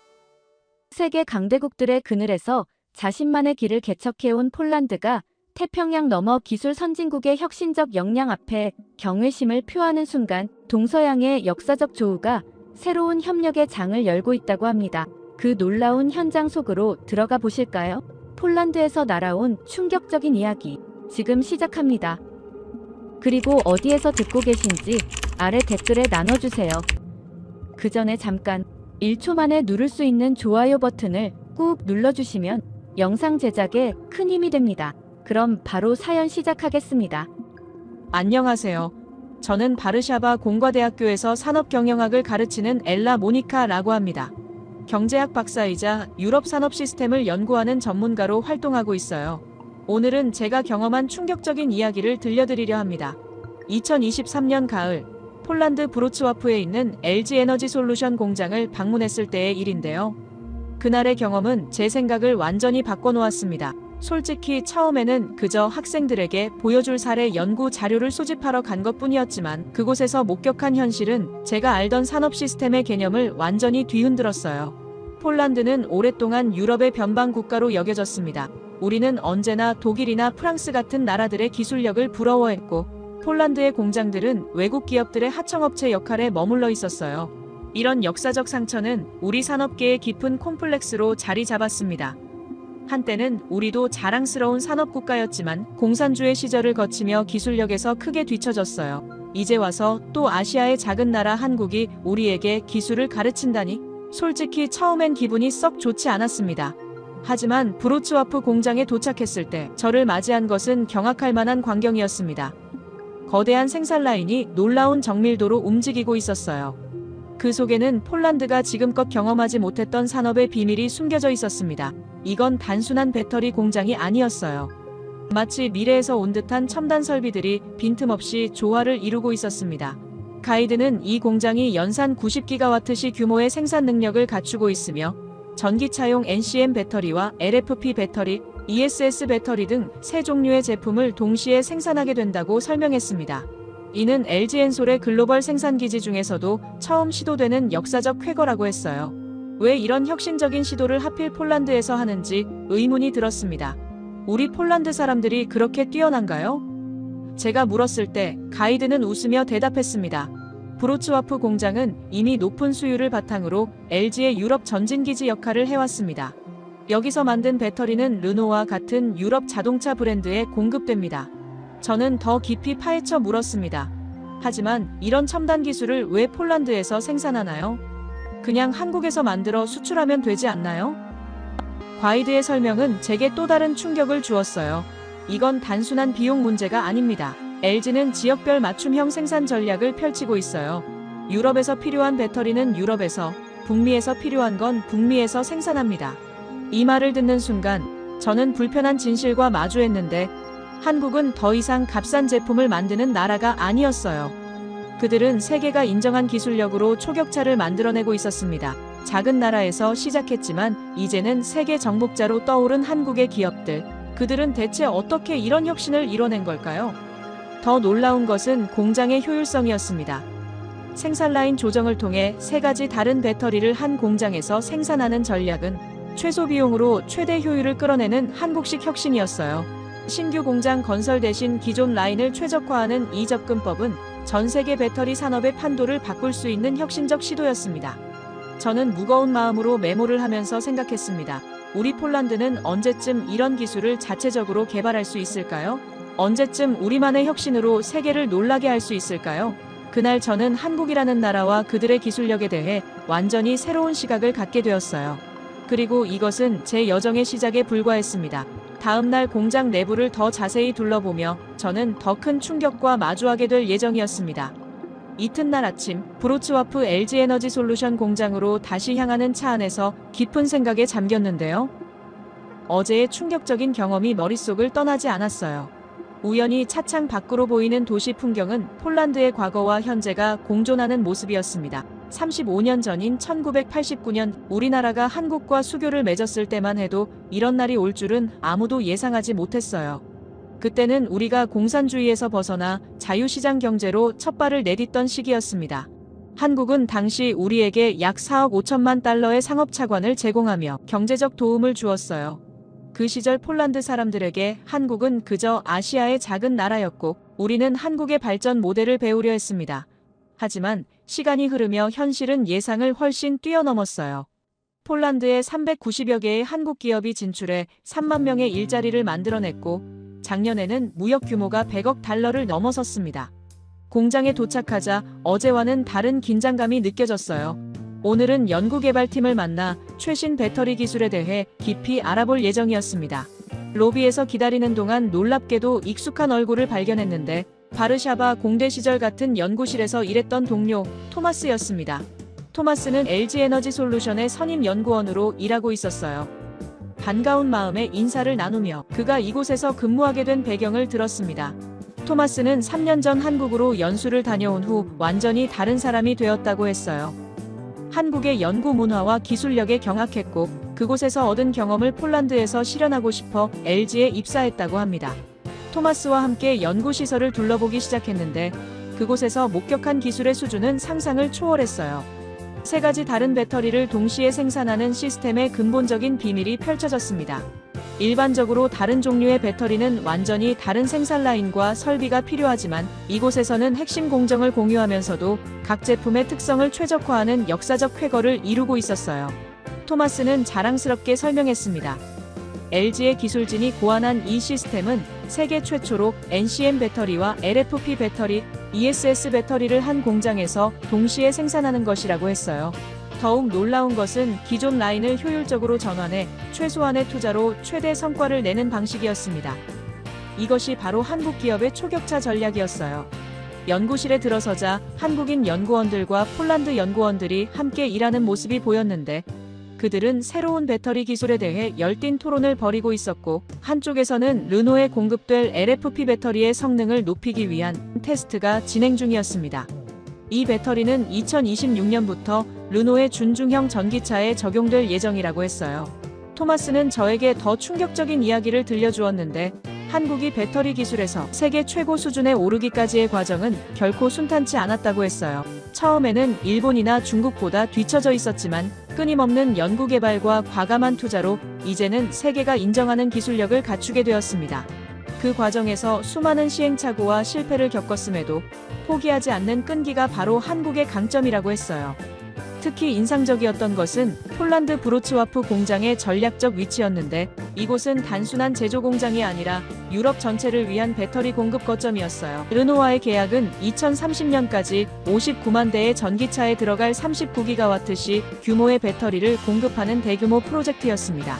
세계 강대국들의 그늘에서 자신만의 길을 개척해온 폴란드가 태평양 너머 기술 선진국의 혁신적 역량 앞에 경외심을 표하는 순간 동서양의 역사적 조우가 새로운 협력의 장을 열고 있다고 합니다. 그 놀라운 현장 속으로 들어가 보실까요? 폴란드에서 날아온 충격적인 이야기 지금 시작합니다. 그리고 어디에서 듣고 계신지 아래 댓글에 나눠주세요. 그 전에 잠깐 1초 만에 누를 수 있는 좋아요 버튼을 꾹 눌러주시면 영상 제작에 큰 힘이 됩니다. 그럼 바로 사연 시작하겠습니다. 안녕하세요. 저는 바르샤바 공과대학교에서 산업경영학을 가르치는 엘라 모니카라고 합니다. 경제학 박사이자 유럽 산업 시스템을 연구하는 전문가로 활동하고 있어요. 오늘은 제가 경험한 충격적인 이야기를 들려드리려 합니다. 2023년 가을, 폴란드 브로츠와프에 있는 LG 에너지 솔루션 공장을 방문했을 때의 일인데요. 그날의 경험은 제 생각을 완전히 바꿔놓았습니다. 솔직히 처음에는 그저 학생들에게 보여줄 사례 연구 자료를 수집하러 간 것뿐이었지만 그곳에서 목격한 현실은 제가 알던 산업 시스템의 개념을 완전히 뒤흔들었어요. 폴란드는 오랫동안 유럽의 변방 국가로 여겨졌습니다. 우리는 언제나 독일이나 프랑스 같은 나라들의 기술력을 부러워했고, 폴란드의 공장들은 외국 기업들의 하청업체 역할에 머물러 있었어요. 이런 역사적 상처는 우리 산업계의 깊은 콤플렉스로 자리 잡았습니다. 한때는 우리도 자랑스러운 산업국가였지만 공산주의 시절을 거치며 기술력에서 크게 뒤처졌어요. 이제 와서 또 아시아의 작은 나라 한국이 우리에게 기술을 가르친다니? 솔직히 처음엔 기분이 썩 좋지 않았습니다. 하지만 브로츠와프 공장에 도착했을 때 저를 맞이한 것은 경악할 만한 광경이었습니다. 거대한 생산 라인이 놀라운 정밀도로 움직이고 있었어요. 그 속에는 폴란드가 지금껏 경험하지 못했던 산업의 비밀이 숨겨져 있었습니다. 이건 단순한 배터리 공장이 아니었어요. 마치 미래에서 온 듯한 첨단 설비들이 빈틈없이 조화를 이루고 있었습니다. 가이드는 이 공장이 연산 90기가와트시 규모의 생산 능력을 갖추고 있으며 전기차용 NCM 배터리와 LFP 배터리, ESS 배터리 등 세 종류의 제품을 동시에 생산하게 된다고 설명했습니다. 이는 LG엔솔의 글로벌 생산기지 중에서도 처음 시도되는 역사적 쾌거라고 했어요. 왜 이런 혁신적인 시도를 하필 폴란드에서 하는지 의문이 들었습니다. 우리 폴란드 사람들이 그렇게 뛰어난가요? 제가 물었을 때 가이드는 웃으며 대답했습니다. 브로츠와프 공장은 이미 높은 수율을 바탕으로 LG의 유럽 전진기지 역할을 해왔습니다. 여기서 만든 배터리는 르노와 같은 유럽 자동차 브랜드에 공급됩니다. 저는 더 깊이 파헤쳐 물었습니다. 하지만 이런 첨단 기술을 왜 폴란드에서 생산하나요? 그냥 한국에서 만들어 수출하면 되지 않나요? 가이드의 설명은 제게 또 다른 충격을 주었어요. 이건 단순한 비용 문제가 아닙니다. LG는 지역별 맞춤형 생산 전략을 펼치고 있어요. 유럽에서 필요한 배터리는 유럽에서, 북미에서 필요한 건 북미에서 생산합니다. 이 말을 듣는 순간 저는 불편한 진실과 마주했는데 한국은 더 이상 값싼 제품을 만드는 나라가 아니었어요. 그들은 세계가 인정한 기술력으로 초격차를 만들어내고 있었습니다. 작은 나라에서 시작했지만 이제는 세계 정복자로 떠오른 한국의 기업들. 그들은 대체 어떻게 이런 혁신을 이뤄낸 걸까요? 더 놀라운 것은 공장의 효율성이었습니다. 생산 라인 조정을 통해 3가지 다른 배터리를 한 공장에서 생산하는 전략은 최소 비용으로 최대 효율을 끌어내는 한국식 혁신이었어요. 신규 공장 건설 대신 기존 라인을 최적화하는 이 접근법은 전 세계 배터리 산업의 판도를 바꿀 수 있는 혁신적 시도였습니다. 저는 무거운 마음으로 메모를 하면서 생각했습니다. 우리 폴란드는 언제쯤 이런 기술을 자체적으로 개발할 수 있을까요? 언제쯤 우리만의 혁신으로 세계를 놀라게 할 수 있을까요? 그날 저는 한국이라는 나라와 그들의 기술력에 대해 완전히 새로운 시각을 갖게 되었어요. 그리고 이것은 제 여정의 시작에 불과했습니다. 다음 날 공장 내부를 더 자세히 둘러보며 저는 더 큰 충격과 마주하게 될 예정이었습니다. 이튿날 아침 브로츠와프 LG에너지솔루션 공장으로 다시 향하는 차 안에서 깊은 생각에 잠겼는데요. 어제의 충격적인 경험이 머릿속을 떠나지 않았어요. 우연히 차창 밖으로 보이는 도시 풍경은 폴란드의 과거와 현재가 공존하는 모습이었습니다. 35년 전인 1989년 우리나라가 한국과 수교를 맺었을 때만 해도 이런 날이 올 줄은 아무도 예상하지 못했어요. 그때는 우리가 공산주의에서 벗어나 자유시장 경제로 첫 발을 내딛던 시기였습니다. 한국은 당시 우리에게 약 4억 5천만 달러의 상업차관을 제공하며 경제적 도움을 주었어요. 그 시절 폴란드 사람들에게 한국은 그저 아시아의 작은 나라였고 우리는 한국의 발전 모델을 배우려 했습니다. 하지만 시간이 흐르며 현실은 예상을 훨씬 뛰어넘었어요. 폴란드에 390여 개의 한국 기업이 진출해 3만 명의 일자리를 만들어냈고 작년에는 무역 규모가 100억 달러를 넘어섰습니다. 공장에 도착하자 어제와는 다른 긴장감이 느껴졌어요. 오늘은 연구개발팀을 만나 최신 배터리 기술에 대해 깊이 알아볼 예정이었습니다. 로비에서 기다리는 동안 놀랍게도 익숙한 얼굴을 발견했는데 바르샤바 공대 시절 같은 연구실에서 일했던 동료 토마스였습니다. 토마스는 LG에너지솔루션의 선임 연구원으로 일하고 있었어요. 반가운 마음에 인사를 나누며 그가 이곳에서 근무하게 된 배경을 들었습니다. 토마스는 3년 전 한국으로 연수를 다녀온 후 완전히 다른 사람이 되었다고 했어요. 한국의 연구 문화와 기술력에 경악했고 그곳에서 얻은 경험을 폴란드에서 실현하고 싶어 LG에 입사했다고 합니다. 토마스와 함께 연구시설을 둘러보기 시작했는데 그곳에서 목격한 기술의 수준은 상상을 초월했어요. 3가지 다른 배터리를 동시에 생산하는 시스템의 근본적인 비밀이 펼쳐졌습니다. 일반적으로 다른 종류의 배터리는 완전히 다른 생산 라인과 설비가 필요하지만 이곳에서는 핵심 공정을 공유하면서도 각 제품의 특성을 최적화하는 역사적 쾌거를 이루고 있었어요. 토마스는 자랑스럽게 설명했습니다. LG의 기술진이 고안한 이 시스템은 세계 최초로 NCM 배터리와 LFP 배터리, ESS 배터리를 한 공장에서 동시에 생산하는 것이라고 했어요. 더욱 놀라운 것은 기존 라인을 효율적으로 전환해 최소한의 투자로 최대 성과를 내는 방식이었습니다. 이것이 바로 한국 기업의 초격차 전략이었어요. 연구실에 들어서자 한국인 연구원들과 폴란드 연구원들이 함께 일하는 모습이 보였는데 그들은 새로운 배터리 기술에 대해 열띤 토론을 벌이고 있었고 한쪽에서는 르노에 공급될 LFP 배터리의 성능을 높이기 위한 테스트가 진행 중이었습니다. 이 배터리는 2026년부터 르노의 준중형 전기차에 적용될 예정이라고 했어요. 토마스는 저에게 더 충격적인 이야기를 들려주었는데 한국이 배터리 기술에서 세계 최고 수준에 오르기까지의 과정은 결코 순탄치 않았다고 했어요. 처음에는 일본이나 중국보다 뒤처져 있었지만 끊임없는 연구개발과 과감한 투자로 이제는 세계가 인정하는 기술력을 갖추게 되었습니다. 그 과정에서 수많은 시행착오와 실패를 겪었음에도 포기하지 않는 끈기가 바로 한국의 강점이라고 했어요. 특히 인상적이었던 것은 폴란드 브로츠와프 공장의 전략적 위치였는데 이곳은 단순한 제조 공장이 아니라 유럽 전체를 위한 배터리 공급 거점이었어요. 르노와의 계약은 2030년까지 59만 대의 전기차에 들어갈 39기가와트시 규모의 배터리를 공급하는 대규모 프로젝트였습니다.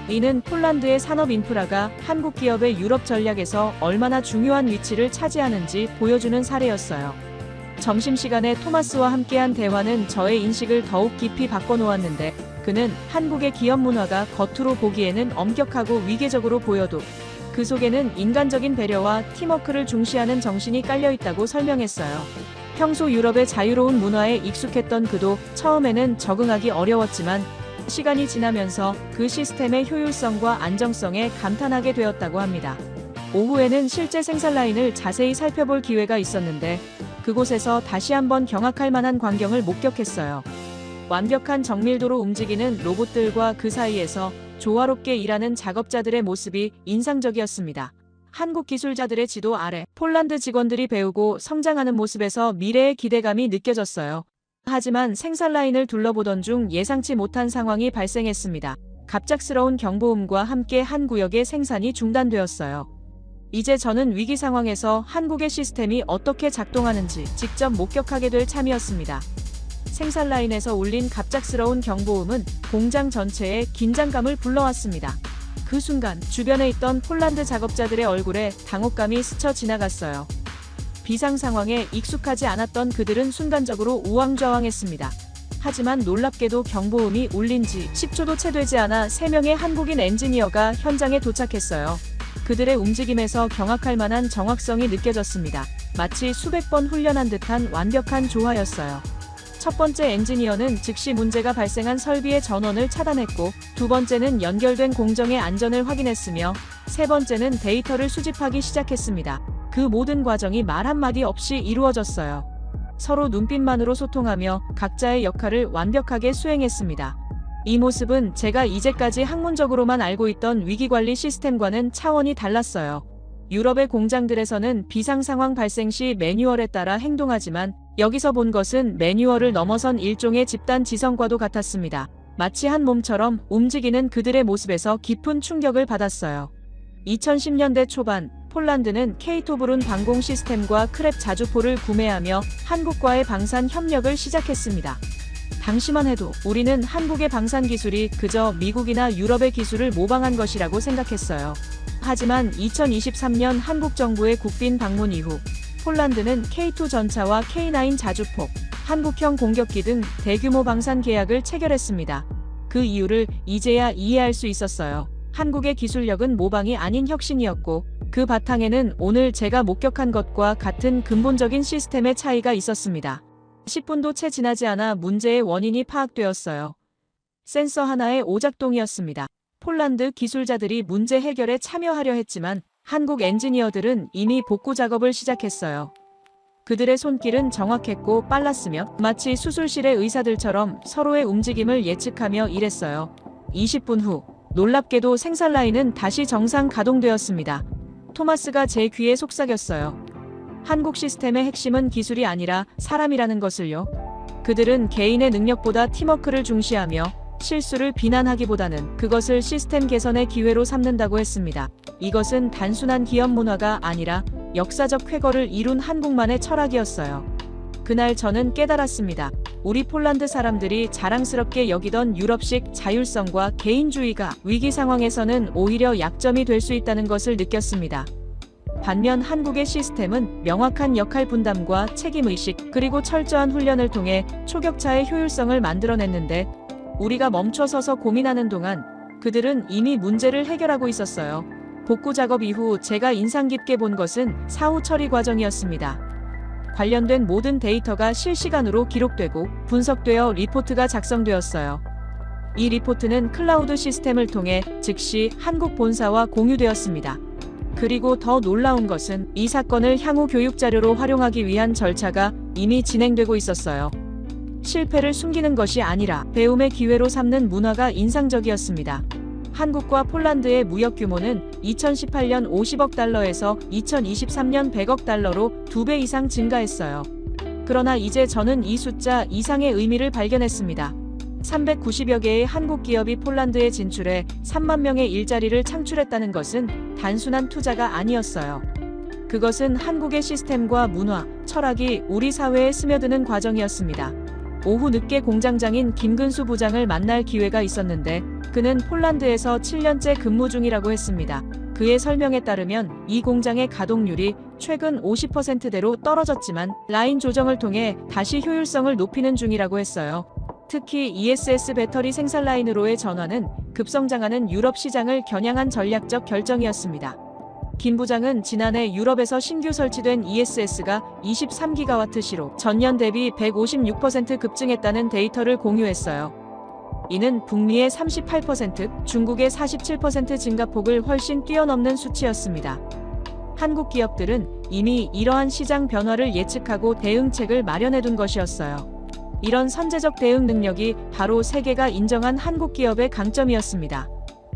이는 폴란드의 산업 인프라가 한국 기업의 유럽 전략에서 얼마나 중요한 위치를 차지하는지 보여주는 사례였어요. 점심시간에 토마스와 함께한 대화는 저의 인식을 더욱 깊이 바꿔놓았는데 그는 한국의 기업 문화가 겉으로 보기에는 엄격하고 위계적으로 보여도 그 속에는 인간적인 배려와 팀워크를 중시하는 정신이 깔려있다고 설명했어요. 평소 유럽의 자유로운 문화에 익숙했던 그도 처음에는 적응하기 어려웠지만 시간이 지나면서 그 시스템의 효율성과 안정성에 감탄하게 되었다고 합니다. 오후에는 실제 생산 라인을 자세히 살펴볼 기회가 있었는데 그곳에서 다시 한번 경악할 만한 광경을 목격했어요. 완벽한 정밀도로 움직이는 로봇들과 그 사이에서 조화롭게 일하는 작업자들의 모습이 인상적이었습니다. 한국 기술자들의 지도 아래 폴란드 직원들이 배우고 성장하는 모습에서 미래의 기대감이 느껴졌어요. 하지만 생산 라인을 둘러보던 중 예상치 못한 상황이 발생했습니다. 갑작스러운 경보음과 함께 한 구역의 생산이 중단되었어요. 이제 저는 위기 상황에서 한국의 시스템이 어떻게 작동하는지 직접 목격하게 될 참이었습니다. 생산 라인에서 울린 갑작스러운 경보음은 공장 전체에 긴장감을 불러왔습니다. 그 순간 주변에 있던 폴란드 작업자들의 얼굴에 당혹감이 스쳐 지나갔어요. 비상 상황에 익숙하지 않았던 그들은 순간적으로 우왕좌왕했습니다. 하지만 놀랍게도 경보음이 울린 지 10초도 채 되지 않아 3명의 한국인 엔지니어가 현장에 도착했어요. 그들의 움직임에서 경악할 만한 정확성이 느껴졌습니다. 마치 수백 번 훈련한 듯한 완벽한 조화였어요. 첫 번째 엔지니어는 즉시 문제가 발생한 설비의 전원을 차단했고, 두 번째는 연결된 공정의 안전을 확인했으며, 세 번째는 데이터를 수집하기 시작했습니다. 그 모든 과정이 말 한마디 없이 이루어졌어요. 서로 눈빛만으로 소통하며 각자의 역할을 완벽하게 수행했습니다. 이 모습은 제가 이제까지 학문적으로만 알고 있던 위기관리 시스템과는 차원이 달랐어요. 유럽의 공장들에서는 비상 상황 발생 시 매뉴얼에 따라 행동하지만 여기서 본 것은 매뉴얼을 넘어선 일종의 집단 지성과도 같았습니다. 마치 한 몸처럼 움직이는 그들의 모습에서 깊은 충격을 받았어요. 2010년대 초반 폴란드는 케이토브룬 방공 시스템과 크랩 자주포를 구매하며 한국과의 방산 협력을 시작했습니다. 당시만 해도 우리는 한국의 방산 기술이 그저 미국이나 유럽의 기술을 모방한 것이라고 생각했어요. 하지만 2023년 한국 정부의 국빈 방문 이후 폴란드는 K2 전차와 K9 자주포, 한국형 공격기 등 대규모 방산 계약을 체결했습니다. 그 이유를 이제야 이해할 수 있었어요. 한국의 기술력은 모방이 아닌 혁신이었고, 그 바탕에는 오늘 제가 목격한 것과 같은 근본적인 시스템의 차이가 있었습니다. 10분도 채 지나지 않아 문제의 원인이 파악되었어요. 센서 하나의 오작동이었습니다. 폴란드 기술자들이 문제 해결에 참여하려 했지만 한국 엔지니어들은 이미 복구 작업을 시작했어요. 그들의 손길은 정확했고 빨랐으며 마치 수술실의 의사들처럼 서로의 움직임을 예측하며 일했어요. 20분 후 놀랍게도 생산 라인은 다시 정상 가동되었습니다. 토마스가 제 귀에 속삭였어요. 한국 시스템의 핵심은 기술이 아니라 사람이라는 것을요. 그들은 개인의 능력보다 팀워크를 중시하며 실수를 비난하기보다는 그것을 시스템 개선의 기회로 삼는다고 했습니다. 이것은 단순한 기업 문화가 아니라 역사적 쾌거를 이룬 한국만의 철학이었어요. 그날 저는 깨달았습니다. 우리 폴란드 사람들이 자랑스럽게 여기던 유럽식 자율성과 개인주의가 위기 상황에서는 오히려 약점이 될 수 있다는 것을 느꼈습니다. 반면 한국의 시스템은 명확한 역할 분담과 책임의식 그리고 철저한 훈련을 통해 초격차의 효율성을 만들어냈는데 우리가 멈춰서서 고민하는 동안 그들은 이미 문제를 해결하고 있었어요. 복구 작업 이후 제가 인상 깊게 본 것은 사후 처리 과정이었습니다. 관련된 모든 데이터가 실시간으로 기록되고 분석되어 리포트가 작성되었어요. 이 리포트는 클라우드 시스템을 통해 즉시 한국 본사와 공유되었습니다. 그리고 더 놀라운 것은 이 사건을 향후 교육 자료로 활용하기 위한 절차가 이미 진행되고 있었어요. 실패를 숨기는 것이 아니라 배움의 기회로 삼는 문화가 인상적이었습니다. 한국과 폴란드의 무역 규모는 2018년 50억 달러에서 2023년 100억 달러로 2배 이상 증가했어요. 그러나 이제 저는 이 숫자 이상의 의미를 발견했습니다. 390여 개의 한국 기업이 폴란드에 진출해 3만 명의 일자리를 창출했다는 것은 단순한 투자가 아니었어요. 그것은 한국의 시스템과 문화, 철학이 우리 사회에 스며드는 과정이었습니다. 오후 늦게 공장장인 김근수 부장을 만날 기회가 있었는데 그는 폴란드에서 7년째 근무 중이라고 했습니다. 그의 설명에 따르면 이 공장의 가동률이 최근 50%대로 떨어졌지만 라인 조정을 통해 다시 효율성을 높이는 중이라고 했어요. 특히 ESS 배터리 생산 라인으로의 전환은 급성장하는 유럽 시장을 겨냥한 전략적 결정이었습니다. 김 부장은 지난해 유럽에서 신규 설치된 ESS가 23기가와트/시로 전년 대비 156% 급증했다는 데이터를 공유했어요. 이는 북미의 38%, 중국의 47% 증가폭을 훨씬 뛰어넘는 수치였습니다. 한국 기업들은 이미 이러한 시장 변화를 예측하고 대응책을 마련해둔 것이었어요. 이런 선제적 대응 능력이 바로 세계가 인정한 한국 기업의 강점이었습니다.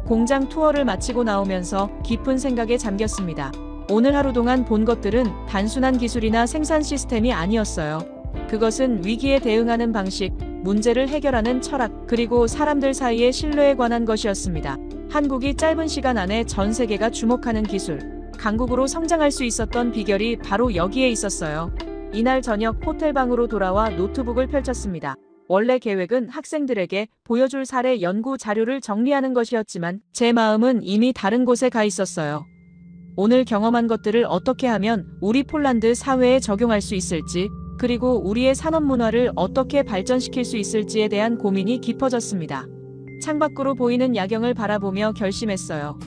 공장 투어를 마치고 나오면서 깊은 생각에 잠겼습니다. 오늘 하루 동안 본 것들은 단순한 기술이나 생산 시스템이 아니었어요. 그것은 위기에 대응하는 방식, 문제를 해결하는 철학, 그리고 사람들 사이의 신뢰에 관한 것이었습니다. 한국이 짧은 시간 안에 전 세계가 주목하는 기술, 강국으로 성장할 수 있었던 비결이 바로 여기에 있었어요. 이날 저녁 호텔방으로 돌아와 노트북을 펼쳤습니다. 원래 계획은 학생들에게 보여줄 사례 연구 자료를 정리하는 것이었지만 제 마음은 이미 다른 곳에 가 있었어요. 오늘 경험한 것들을 어떻게 하면 우리 폴란드 사회에 적용할 수 있을지, 그리고 우리의 산업 문화를 어떻게 발전시킬 수 있을지에 대한 고민이 깊어졌습니다. 창밖으로 보이는 야경을 바라보며 결심했어요.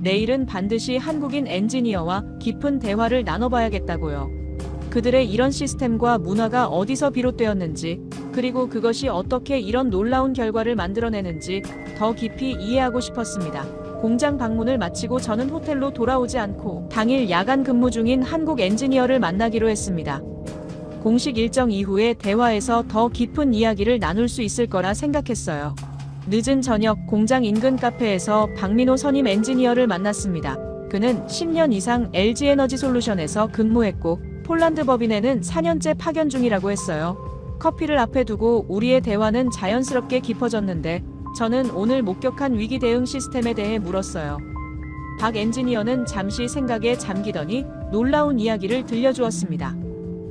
내일은 반드시 한국인 엔지니어와 깊은 대화를 나눠봐야겠다고요. 그들의 이런 시스템과 문화가 어디서 비롯되었는지, 그리고 그것이 어떻게 이런 놀라운 결과를 만들어내는지 더 깊이 이해하고 싶었습니다. 공장 방문을 마치고 저는 호텔로 돌아오지 않고 당일 야간 근무 중인 한국 엔지니어를 만나기로 했습니다. 공식 일정 이후에 대화에서 더 깊은 이야기를 나눌 수 있을 거라 생각했어요. 늦은 저녁 공장 인근 카페에서 박민호 선임 엔지니어를 만났습니다. 그는 10년 이상 LG에너지솔루션에서 근무했고 폴란드 법인에는 4년째 파견 중이라고 했어요. 커피를 앞에 두고 우리의 대화는 자연스럽게 깊어졌는데 저는 오늘 목격한 위기 대응 시스템에 대해 물었어요. 박 엔지니어는 잠시 생각에 잠기더니 놀라운 이야기를 들려주었습니다.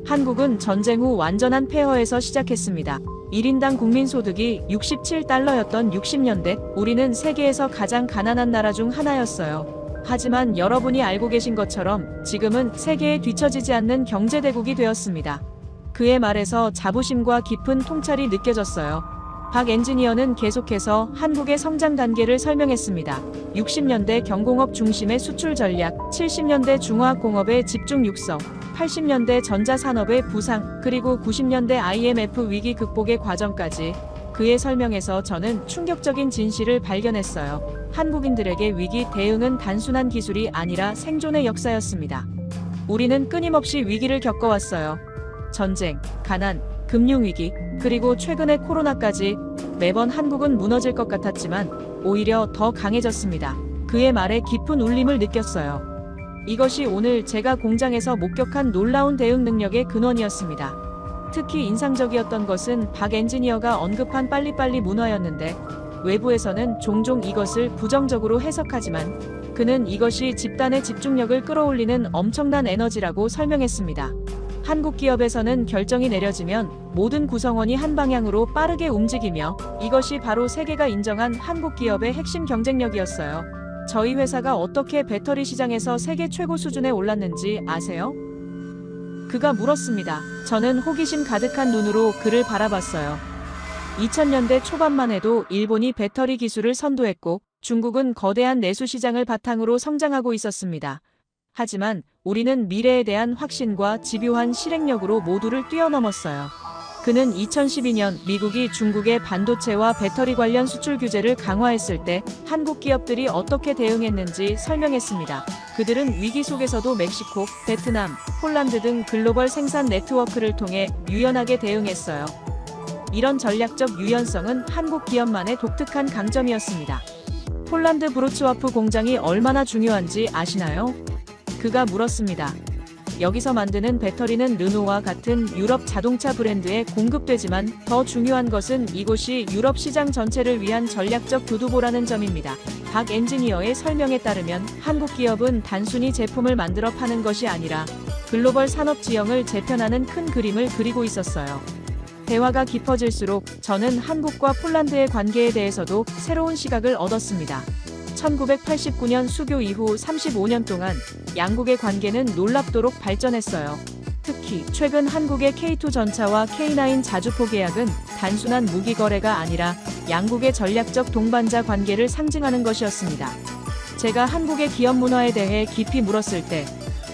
한국은 전쟁 후 완전한 폐허에서 시작했습니다. 1인당 국민소득이 67달러였던 60년대, 우리는 세계에서 가장 가난한 나라 중 하나였어요. 하지만 여러분이 알고 계신 것처럼 지금은 세계에 뒤처지지 않는 경제대국이 되었습니다. 그의 말에서 자부심과 깊은 통찰이 느껴졌어요. 박 엔지니어는 계속해서 한국의 성장 단계를 설명했습니다. 60년대 경공업 중심의 수출 전략, 70년대 중화학공업의 집중 육성, 80년대 전자산업의 부상, 그리고 90년대 IMF 위기 극복의 과정까지 그의 설명에서 저는 충격적인 진실을 발견했어요. 한국인들에게 위기 대응은 단순한 기술이 아니라 생존의 역사였습니다. 우리는 끊임없이 위기를 겪어왔어요. 전쟁, 가난, 금융위기, 그리고 최근의 코로나까지 매번 한국은 무너질 것 같았지만 오히려 더 강해졌습니다. 그의 말에 깊은 울림을 느꼈어요. 이것이 오늘 제가 공장에서 목격한 놀라운 대응 능력의 근원이었습니다. 특히 인상적이었던 것은 박 엔지니어가 언급한 빨리빨리 문화였는데, 외부에서는 종종 이것을 부정적으로 해석하지만 그는 이것이 집단의 집중력을 끌어올리는 엄청난 에너지라고 설명했습니다. 한국 기업에서는 결정이 내려지면 모든 구성원이 한 방향으로 빠르게 움직이며, 이것이 바로 세계가 인정한 한국 기업의 핵심 경쟁력이었어요. 저희 회사가 어떻게 배터리 시장에서 세계 최고 수준에 올랐는지 아세요? 그가 물었습니다. 저는 호기심 가득한 눈으로 그를 바라봤어요. 2000년대 초반만 해도 일본이 배터리 기술을 선도했고 중국은 거대한 내수 시장을 바탕으로 성장하고 있었습니다. 하지만 우리는 미래에 대한 확신과 집요한 실행력으로 모두를 뛰어넘었어요. 그는 2012년 미국이 중국의 반도체와 배터리 관련 수출 규제를 강화했을 때 한국 기업들이 어떻게 대응했는지 설명했습니다. 그들은 위기 속에서도 멕시코, 베트남, 폴란드 등 글로벌 생산 네트워크를 통해 유연하게 대응했어요. 이런 전략적 유연성은 한국 기업만의 독특한 강점이었습니다. 폴란드 브로츠와프 공장이 얼마나 중요한지 아시나요? 그가 물었습니다. 여기서 만드는 배터리는 르노와 같은 유럽 자동차 브랜드에 공급되지만 더 중요한 것은 이곳이 유럽 시장 전체를 위한 전략적 교두보라는 점입니다. 박 엔지니어의 설명에 따르면 한국 기업은 단순히 제품을 만들어 파는 것이 아니라 글로벌 산업 지형을 재편하는 큰 그림을 그리고 있었어요. 대화가 깊어질수록 저는 한국과 폴란드의 관계에 대해서도 새로운 시각을 얻었습니다. 1989년 수교 이후 35년 동안 양국의 관계는 놀랍도록 발전했어요. 특히 최근 한국의 K2 전차와 K9 자주포 계약은 단순한 무기 거래가 아니라 양국의 전략적 동반자 관계를 상징하는 것이었습니다. 제가 한국의 기업 문화에 대해 깊이 물었을 때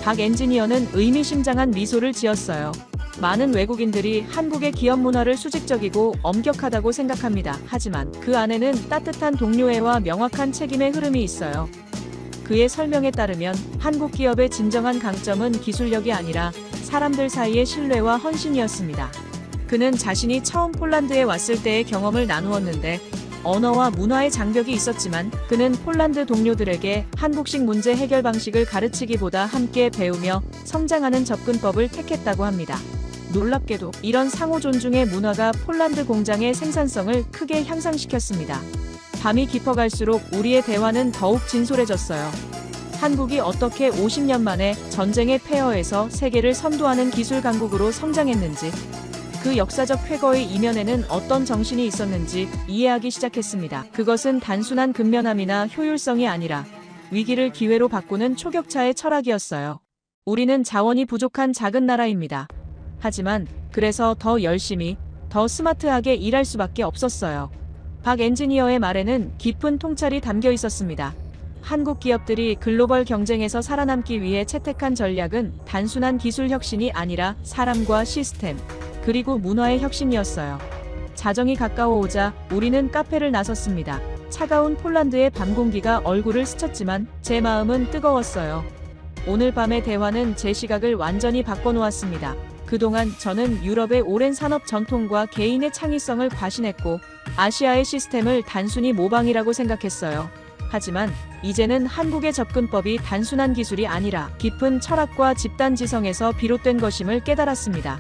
박 엔지니어는 의미심장한 미소를 지었어요. 많은 외국인들이 한국의 기업 문화를 수직적이고 엄격하다고 생각합니다. 하지만 그 안에는 따뜻한 동료애와 명확한 책임의 흐름이 있어요. 그의 설명에 따르면 한국 기업의 진정한 강점은 기술력이 아니라 사람들 사이의 신뢰와 헌신이었습니다. 그는 자신이 처음 폴란드에 왔을 때의 경험을 나누었는데, 언어와 문화의 장벽이 있었지만 그는 폴란드 동료들에게 한국식 문제 해결 방식을 가르치기보다 함께 배우며 성장하는 접근법을 택했다고 합니다. 놀랍게도 이런 상호 존중의 문화가 폴란드 공장의 생산성을 크게 향상시켰습니다. 밤이 깊어갈수록 우리의 대화는 더욱 진솔해졌어요. 한국이 어떻게 50년 만에 전쟁의 폐허에서 세계를 선도하는 기술 강국으로 성장했는지, 그 역사적 쾌거의 이면에는 어떤 정신이 있었는지 이해하기 시작했습니다. 그것은 단순한 근면함이나 효율성이 아니라 위기를 기회로 바꾸는 초격차의 철학이었어요. 우리는 자원이 부족한 작은 나라입니다. 하지만 그래서 더 열심히, 더 스마트하게 일할 수밖에 없었어요. 박 엔지니어의 말에는 깊은 통찰이 담겨 있었습니다. 한국 기업들이 글로벌 경쟁에서 살아남기 위해 채택한 전략은 단순한 기술 혁신이 아니라 사람과 시스템, 그리고 문화의 혁신이었어요. 자정이 가까워오자 우리는 카페를 나섰습니다. 차가운 폴란드의 밤 공기가 얼굴을 스쳤지만 제 마음은 뜨거웠어요. 오늘 밤의 대화는 제 시각을 완전히 바꿔놓았습니다. 그동안 저는 유럽의 오랜 산업 전통과 개인의 창의성을 과신했고 아시아의 시스템을 단순히 모방이라고 생각했어요. 하지만 이제는 한국의 접근법이 단순한 기술이 아니라 깊은 철학과 집단 지성에서 비롯된 것임을 깨달았습니다.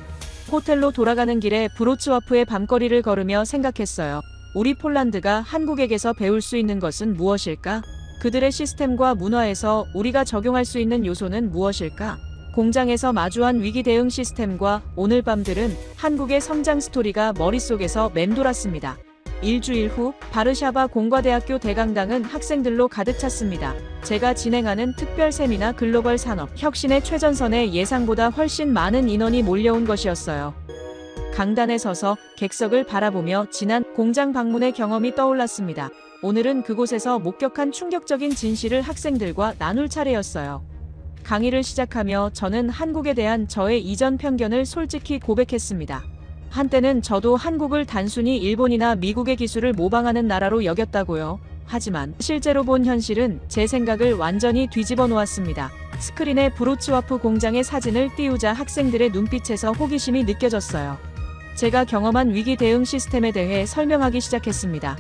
호텔로 돌아가는 길에 브로츠와프의 밤거리를 걸으며 생각했어요. 우리 폴란드가 한국에게서 배울 수 있는 것은 무엇일까? 그들의 시스템과 문화에서 우리가 적용할 수 있는 요소는 무엇일까? 공장에서 마주한 위기 대응 시스템과 오늘 밤들은 한국의 성장 스토리가 머릿속에서 맴돌았습니다. 일주일 후 바르샤바 공과대학교 대강당은 학생들로 가득 찼습니다. 제가 진행하는 특별 세미나 글로벌 산업 혁신의 최전선에 예상보다 훨씬 많은 인원이 몰려온 것이었어요. 강단에 서서 객석을 바라보며 지난 공장 방문의 경험이 떠올랐습니다. 오늘은 그곳에서 목격한 충격적인 진실을 학생들과 나눌 차례였어요. 강의를 시작하며 저는 한국에 대한 저의 이전 편견을 솔직히 고백했습니다. 한때는 저도 한국을 단순히 일본이나 미국의 기술을 모방하는 나라로 여겼다고요. 하지만 실제로 본 현실은 제 생각을 완전히 뒤집어 놓았습니다. 스크린에 브로츠와프 공장의 사진을 띄우자 학생들의 눈빛에서 호기심이 느껴졌어요. 제가 경험한 위기 대응 시스템에 대해 설명하기 시작했습니다.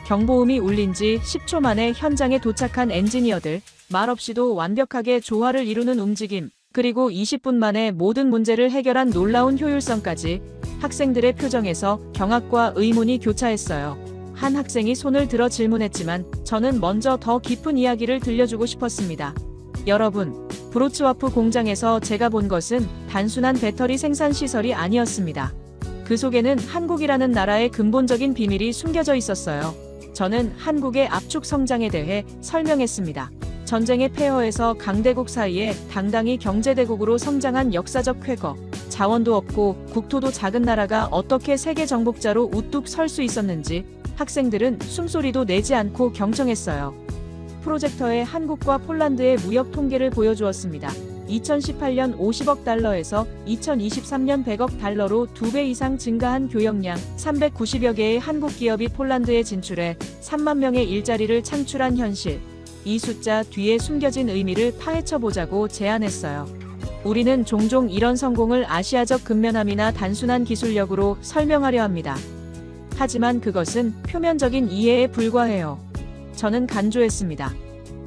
경보음이 울린 지 10초 만에 현장에 도착한 엔지니어들, 말없이도 완벽하게 조화를 이루는 움직임, 그리고 20분 만에 모든 문제를 해결한 놀라운 효율성까지 학생들의 표정에서 경악과 의문이 교차했어요. 한 학생이 손을 들어 질문했지만 저는 먼저 더 깊은 이야기를 들려주고 싶었습니다. 여러분, 브로츠와프 공장에서 제가 본 것은 단순한 배터리 생산 시설이 아니었습니다. 그 속에는 한국이라는 나라의 근본적인 비밀이 숨겨져 있었어요. 저는 한국의 압축 성장에 대해 설명했습니다. 전쟁의 폐허에서 강대국 사이에 당당히 경제대국으로 성장한 역사적 쾌거, 자원도 없고 국토도 작은 나라가 어떻게 세계 정복자로 우뚝 설 수 있었는지 학생들은 숨소리도 내지 않고 경청했어요. 프로젝터에 한국과 폴란드의 무역 통계를 보여주었습니다. 2018년 50억 달러에서 2023년 100억 달러로 2배 이상 증가한 교역량, 390여 개의 한국 기업이 폴란드에 진출해 3만 명의 일자리를 창출한 현실. 이 숫자 뒤에 숨겨진 의미를 파헤쳐 보자고 제안했어요. 우리는 종종 이런 성공을 아시아적 근면함이나 단순한 기술력으로 설명하려 합니다. 하지만 그것은 표면적인 이해에 불과해요. 저는 간조했습니다.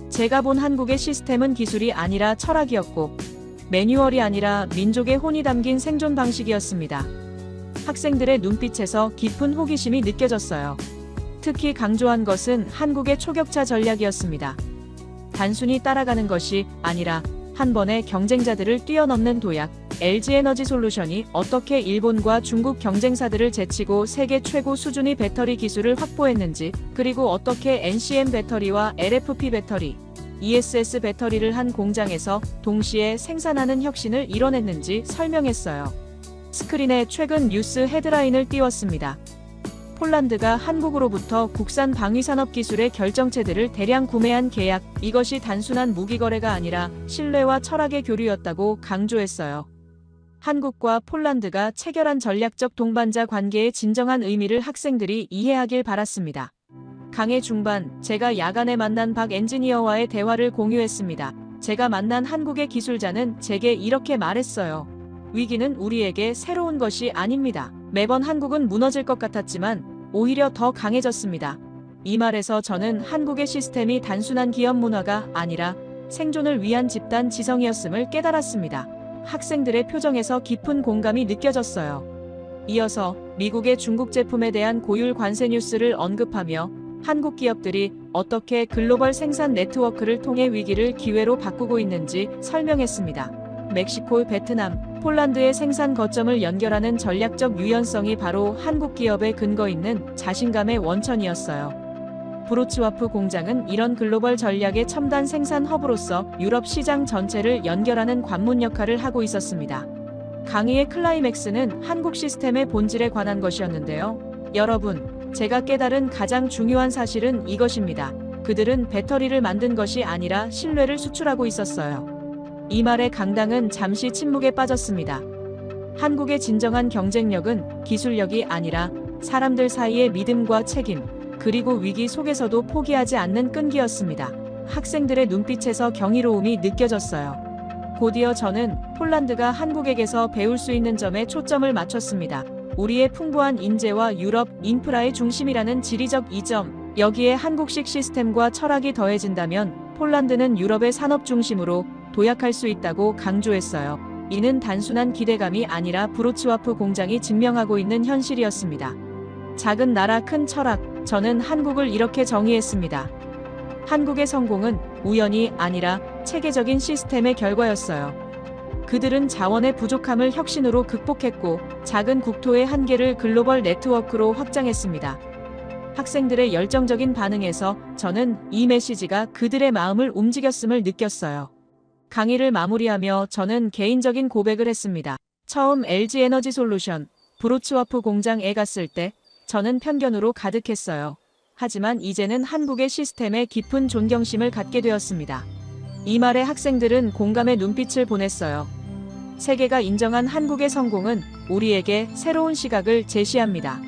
제가 본 한국의 시스템은 기술이 아니라 철학이었고, 매뉴얼이 아니라 민족의 혼이 담긴 생존 방식이었습니다. 학생들의 눈빛에서 깊은 호기심이 느껴졌어요. 특히 강조한 것은 한국의 초격차 전략이었습니다. 단순히 따라가는 것이 아니라 한 번에 경쟁자들을 뛰어넘는 도약, LG에너지솔루션이 어떻게 일본과 중국 경쟁사들을 제치고 세계 최고 수준의 배터리 기술을 확보했는지, 그리고 어떻게 NCM 배터리와 LFP 배터리, ESS 배터리를 한 공장에서 동시에 생산하는 혁신을 이뤄냈는지 설명했어요. 스크린에 최근 뉴스 헤드라인을 띄웠습니다. 폴란드가 한국으로부터 국산 방위산업 기술의 결정체들을 대량 구매한 계약, 이것이 단순한 무기거래가 아니라 신뢰와 철학의 교류였다고 강조했어요. 한국과 폴란드가 체결한 전략적 동반자 관계의 진정한 의미를 학생들이 이해하길 바랐습니다. 강의 중반, 제가 야간에 만난 박 엔지니어와의 대화를 공유했습니다. 제가 만난 한국의 기술자는 제게 이렇게 말했어요. 위기는 우리에게 새로운 것이 아닙니다. 매번 한국은 무너질 것 같았지만 오히려 더 강해졌습니다. 이 말에서 저는 한국의 시스템이 단순한 기업 문화가 아니라 생존을 위한 집단 지성이었음을 깨달았습니다. 학생들의 표정에서 깊은 공감이 느껴졌어요. 이어서 미국의 중국 제품에 대한 고율 관세 뉴스를 언급하며 한국 기업들이 어떻게 글로벌 생산 네트워크를 통해 위기를 기회로 바꾸고 있는지 설명했습니다. 멕시코, 베트남, 폴란드의 생산 거점을 연결하는 전략적 유연성이 바로 한국 기업의 근거 있는 자신감의 원천이었어요. 브로츠와프 공장은 이런 글로벌 전략의 첨단 생산 허브로서 유럽 시장 전체를 연결하는 관문 역할을 하고 있었습니다. 강의의 클라이맥스는 한국 시스템의 본질에 관한 것이었는데요. 여러분, 제가 깨달은 가장 중요한 사실은 이것입니다. 그들은 배터리를 만든 것이 아니라 신뢰를 수출하고 있었어요. 이 말에 강당은 잠시 침묵에 빠졌습니다. 한국의 진정한 경쟁력은 기술력이 아니라 사람들 사이의 믿음과 책임, 그리고 위기 속에서도 포기하지 않는 끈기였습니다. 학생들의 눈빛에서 경이로움이 느껴졌어요. 곧이어 저는 폴란드가 한국에게서 배울 수 있는 점에 초점을 맞췄습니다. 우리의 풍부한 인재와 유럽 인프라의 중심이라는 지리적 이점, 여기에 한국식 시스템과 철학이 더해진다면 폴란드는 유럽의 산업 중심으로 도약할 수 있다고 강조했어요. 이는 단순한 기대감이 아니라 브로츠와프 공장이 증명하고 있는 현실이었습니다. 작은 나라 큰 철학, 저는 한국을 이렇게 정의했습니다. 한국의 성공은 우연이 아니라 체계적인 시스템의 결과였어요. 그들은 자원의 부족함을 혁신으로 극복했고 작은 국토의 한계를 글로벌 네트워크로 확장했습니다. 학생들의 열정적인 반응에서 저는 이 메시지가 그들의 마음을 움직였음을 느꼈어요. 강의를 마무리하며 저는 개인적인 고백을 했습니다. 처음 LG에너지솔루션, 브로츠와프 공장에 갔을 때 저는 편견으로 가득했어요. 하지만 이제는 한국의 시스템에 깊은 존경심을 갖게 되었습니다. 이 말에 학생들은 공감의 눈빛을 보냈어요. 세계가 인정한 한국의 성공은 우리에게 새로운 시각을 제시합니다.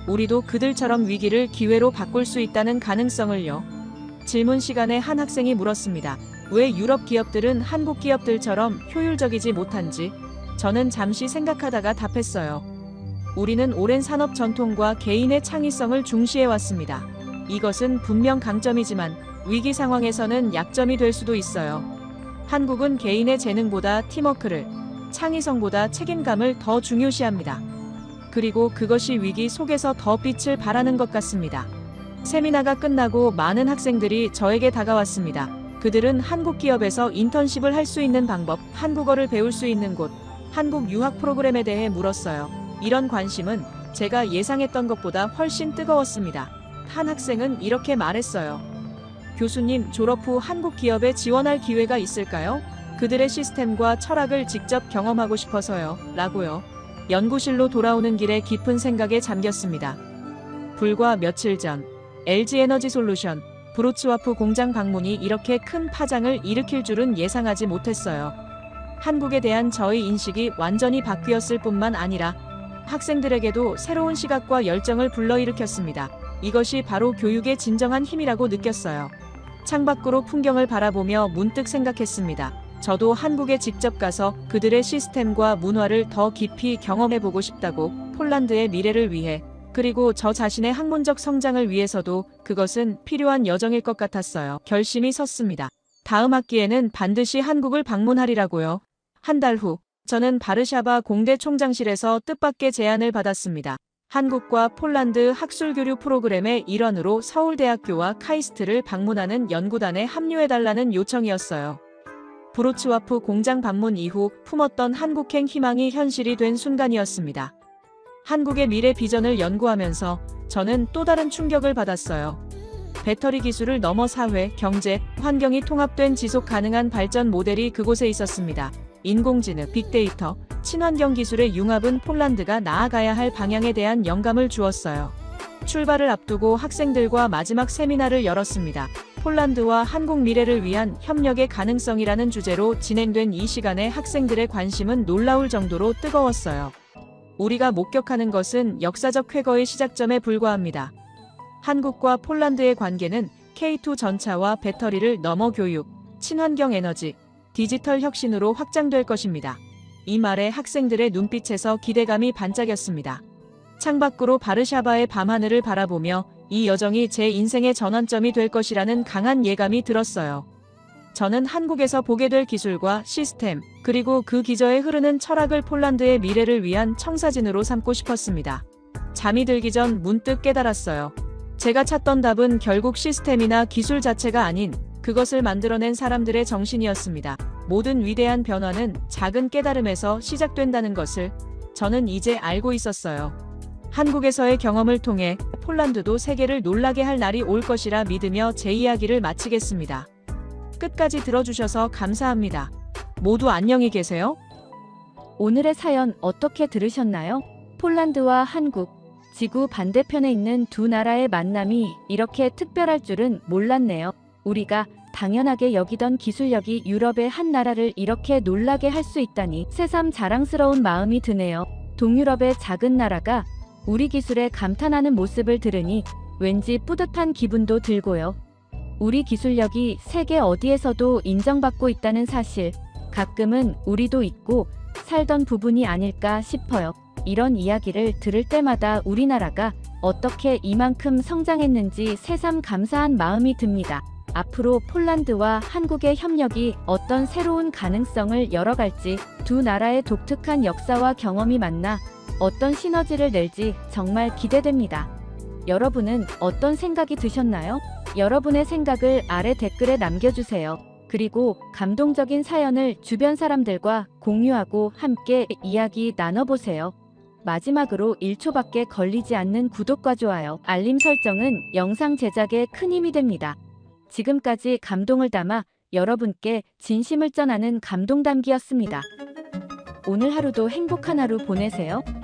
우리도 그들처럼 위기를 기회로 바꿀 수 있다는 가능성을요. 질문 시간에 한 학생이 물었습니다. 왜 유럽 기업들은 한국 기업들처럼 효율적이지 못한지? 저는 잠시 생각하다가 답했어요. 우리는 오랜 산업 전통과 개인의 창의성을 중시해왔습니다. 이것은 분명 강점이지만 위기 상황에서는 약점이 될 수도 있어요. 한국은 개인의 재능보다 팀워크를, 창의성보다 책임감을 더 중요시합니다. 그리고 그것이 위기 속에서 더 빛을 발하는 것 같습니다. 세미나가 끝나고 많은 학생들이 저에게 다가왔습니다. 그들은 한국 기업에서 인턴십을 할 수 있는 방법, 한국어를 배울 수 있는 곳, 한국 유학 프로그램에 대해 물었어요. 이런 관심은 제가 예상했던 것보다 훨씬 뜨거웠습니다. 한 학생은 이렇게 말했어요. 교수님, 졸업 후 한국 기업에 지원할 기회가 있을까요? 그들의 시스템과 철학을 직접 경험하고 싶어서요. 라고요. 연구실로 돌아오는 길에 깊은 생각에 잠겼습니다. 불과 며칠 전 LG에너지솔루션, 브로츠와프 공장 방문이 이렇게 큰 파장을 일으킬 줄은 예상하지 못했어요. 한국에 대한 저의 인식이 완전히 바뀌었을 뿐만 아니라 학생들에게도 새로운 시각과 열정을 불러일으켰습니다. 이것이 바로 교육의 진정한 힘이라고 느꼈어요. 창밖으로 풍경을 바라보며 문득 생각했습니다. 저도 한국에 직접 가서 그들의 시스템과 문화를 더 깊이 경험해보고 싶다고. 폴란드의 미래를 위해, 그리고 저 자신의 학문적 성장을 위해서도 그것은 필요한 여정일 것 같았어요. 결심이 섰습니다. 다음 학기에는 반드시 한국을 방문하리라고요. 한 달 후, 저는 바르샤바 공대 총장실에서 뜻밖의 제안을 받았습니다. 한국과 폴란드 학술교류 프로그램의 일환으로 서울대학교와 카이스트를 방문하는 연구단에 합류해달라는 요청이었어요. 브로츠와프 공장 방문 이후 품었던 한국행 희망이 현실이 된 순간이었습니다. 한국의 미래 비전을 연구하면서 저는 또 다른 충격을 받았어요. 배터리 기술을 넘어 사회, 경제, 환경이 통합된 지속 가능한 발전 모델이 그곳에 있었습니다. 인공지능, 빅데이터, 친환경 기술의 융합은 폴란드가 나아가야 할 방향에 대한 영감을 주었어요. 출발을 앞두고 학생들과 마지막 세미나를 열었습니다. 폴란드와 한국 미래를 위한 협력의 가능성이라는 주제로 진행된 이 시간에 학생들의 관심은 놀라울 정도로 뜨거웠어요. 우리가 목격하는 것은 역사적 쾌거의 시작점에 불과합니다. 한국과 폴란드의 관계는 K2 전차와 배터리를 넘어 교육, 친환경 에너지, 디지털 혁신으로 확장될 것입니다. 이 말에 학생들의 눈빛에서 기대감이 반짝였습니다. 창밖으로 바르샤바의 밤하늘을 바라보며 이 여정이 제 인생의 전환점이 될 것이라는 강한 예감이 들었어요. 저는 한국에서 보게 될 기술과 시스템, 그리고 그 기저에 흐르는 철학을 폴란드의 미래를 위한 청사진으로 삼고 싶었습니다. 잠이 들기 전 문득 깨달았어요. 제가 찾던 답은 결국 시스템이나 기술 자체가 아닌 그것을 만들어낸 사람들의 정신이었습니다. 모든 위대한 변화는 작은 깨달음에서 시작된다는 것을 저는 이제 알고 있었어요. 한국에서의 경험을 통해 폴란드도 세계를 놀라게 할 날이 올 것이라 믿으며 제 이야기를 마치겠습니다. 끝까지 들어주셔서 감사합니다. 모두 안녕히 계세요. 오늘의 사연 어떻게 들으셨나요? 폴란드와 한국, 지구 반대편에 있는 두 나라의 만남이 이렇게 특별할 줄은 몰랐네요. 우리가 당연하게 여기던 기술력이 유럽의 한 나라를 이렇게 놀라게 할 수 있다니 새삼 자랑스러운 마음이 드네요. 동유럽의 작은 나라가 우리 기술에 감탄하는 모습을 들으니 왠지 뿌듯한 기분도 들고요. 우리 기술력이 세계 어디에서도 인정받고 있다는 사실, 가끔은 우리도 잊고 살던 부분이 아닐까 싶어요. 이런 이야기를 들을 때마다 우리나라가 어떻게 이만큼 성장했는지 새삼 감사한 마음이 듭니다. 앞으로 폴란드와 한국의 협력이 어떤 새로운 가능성을 열어갈지, 두 나라의 독특한 역사와 경험이 만나 어떤 시너지를 낼지 정말 기대됩니다. 여러분은 어떤 생각이 드셨나요? 여러분의 생각을 아래 댓글에 남겨주세요. 그리고 감동적인 사연을 주변 사람들과 공유하고 함께 이야기 나눠보세요. 마지막으로 1초밖에 걸리지 않는 구독과 좋아요, 알림 설정은 영상 제작에 큰 힘이 됩니다. 지금까지 감동을 담아 여러분께 진심을 전하는 감동담기였습니다. 오늘 하루도 행복한 하루 보내세요.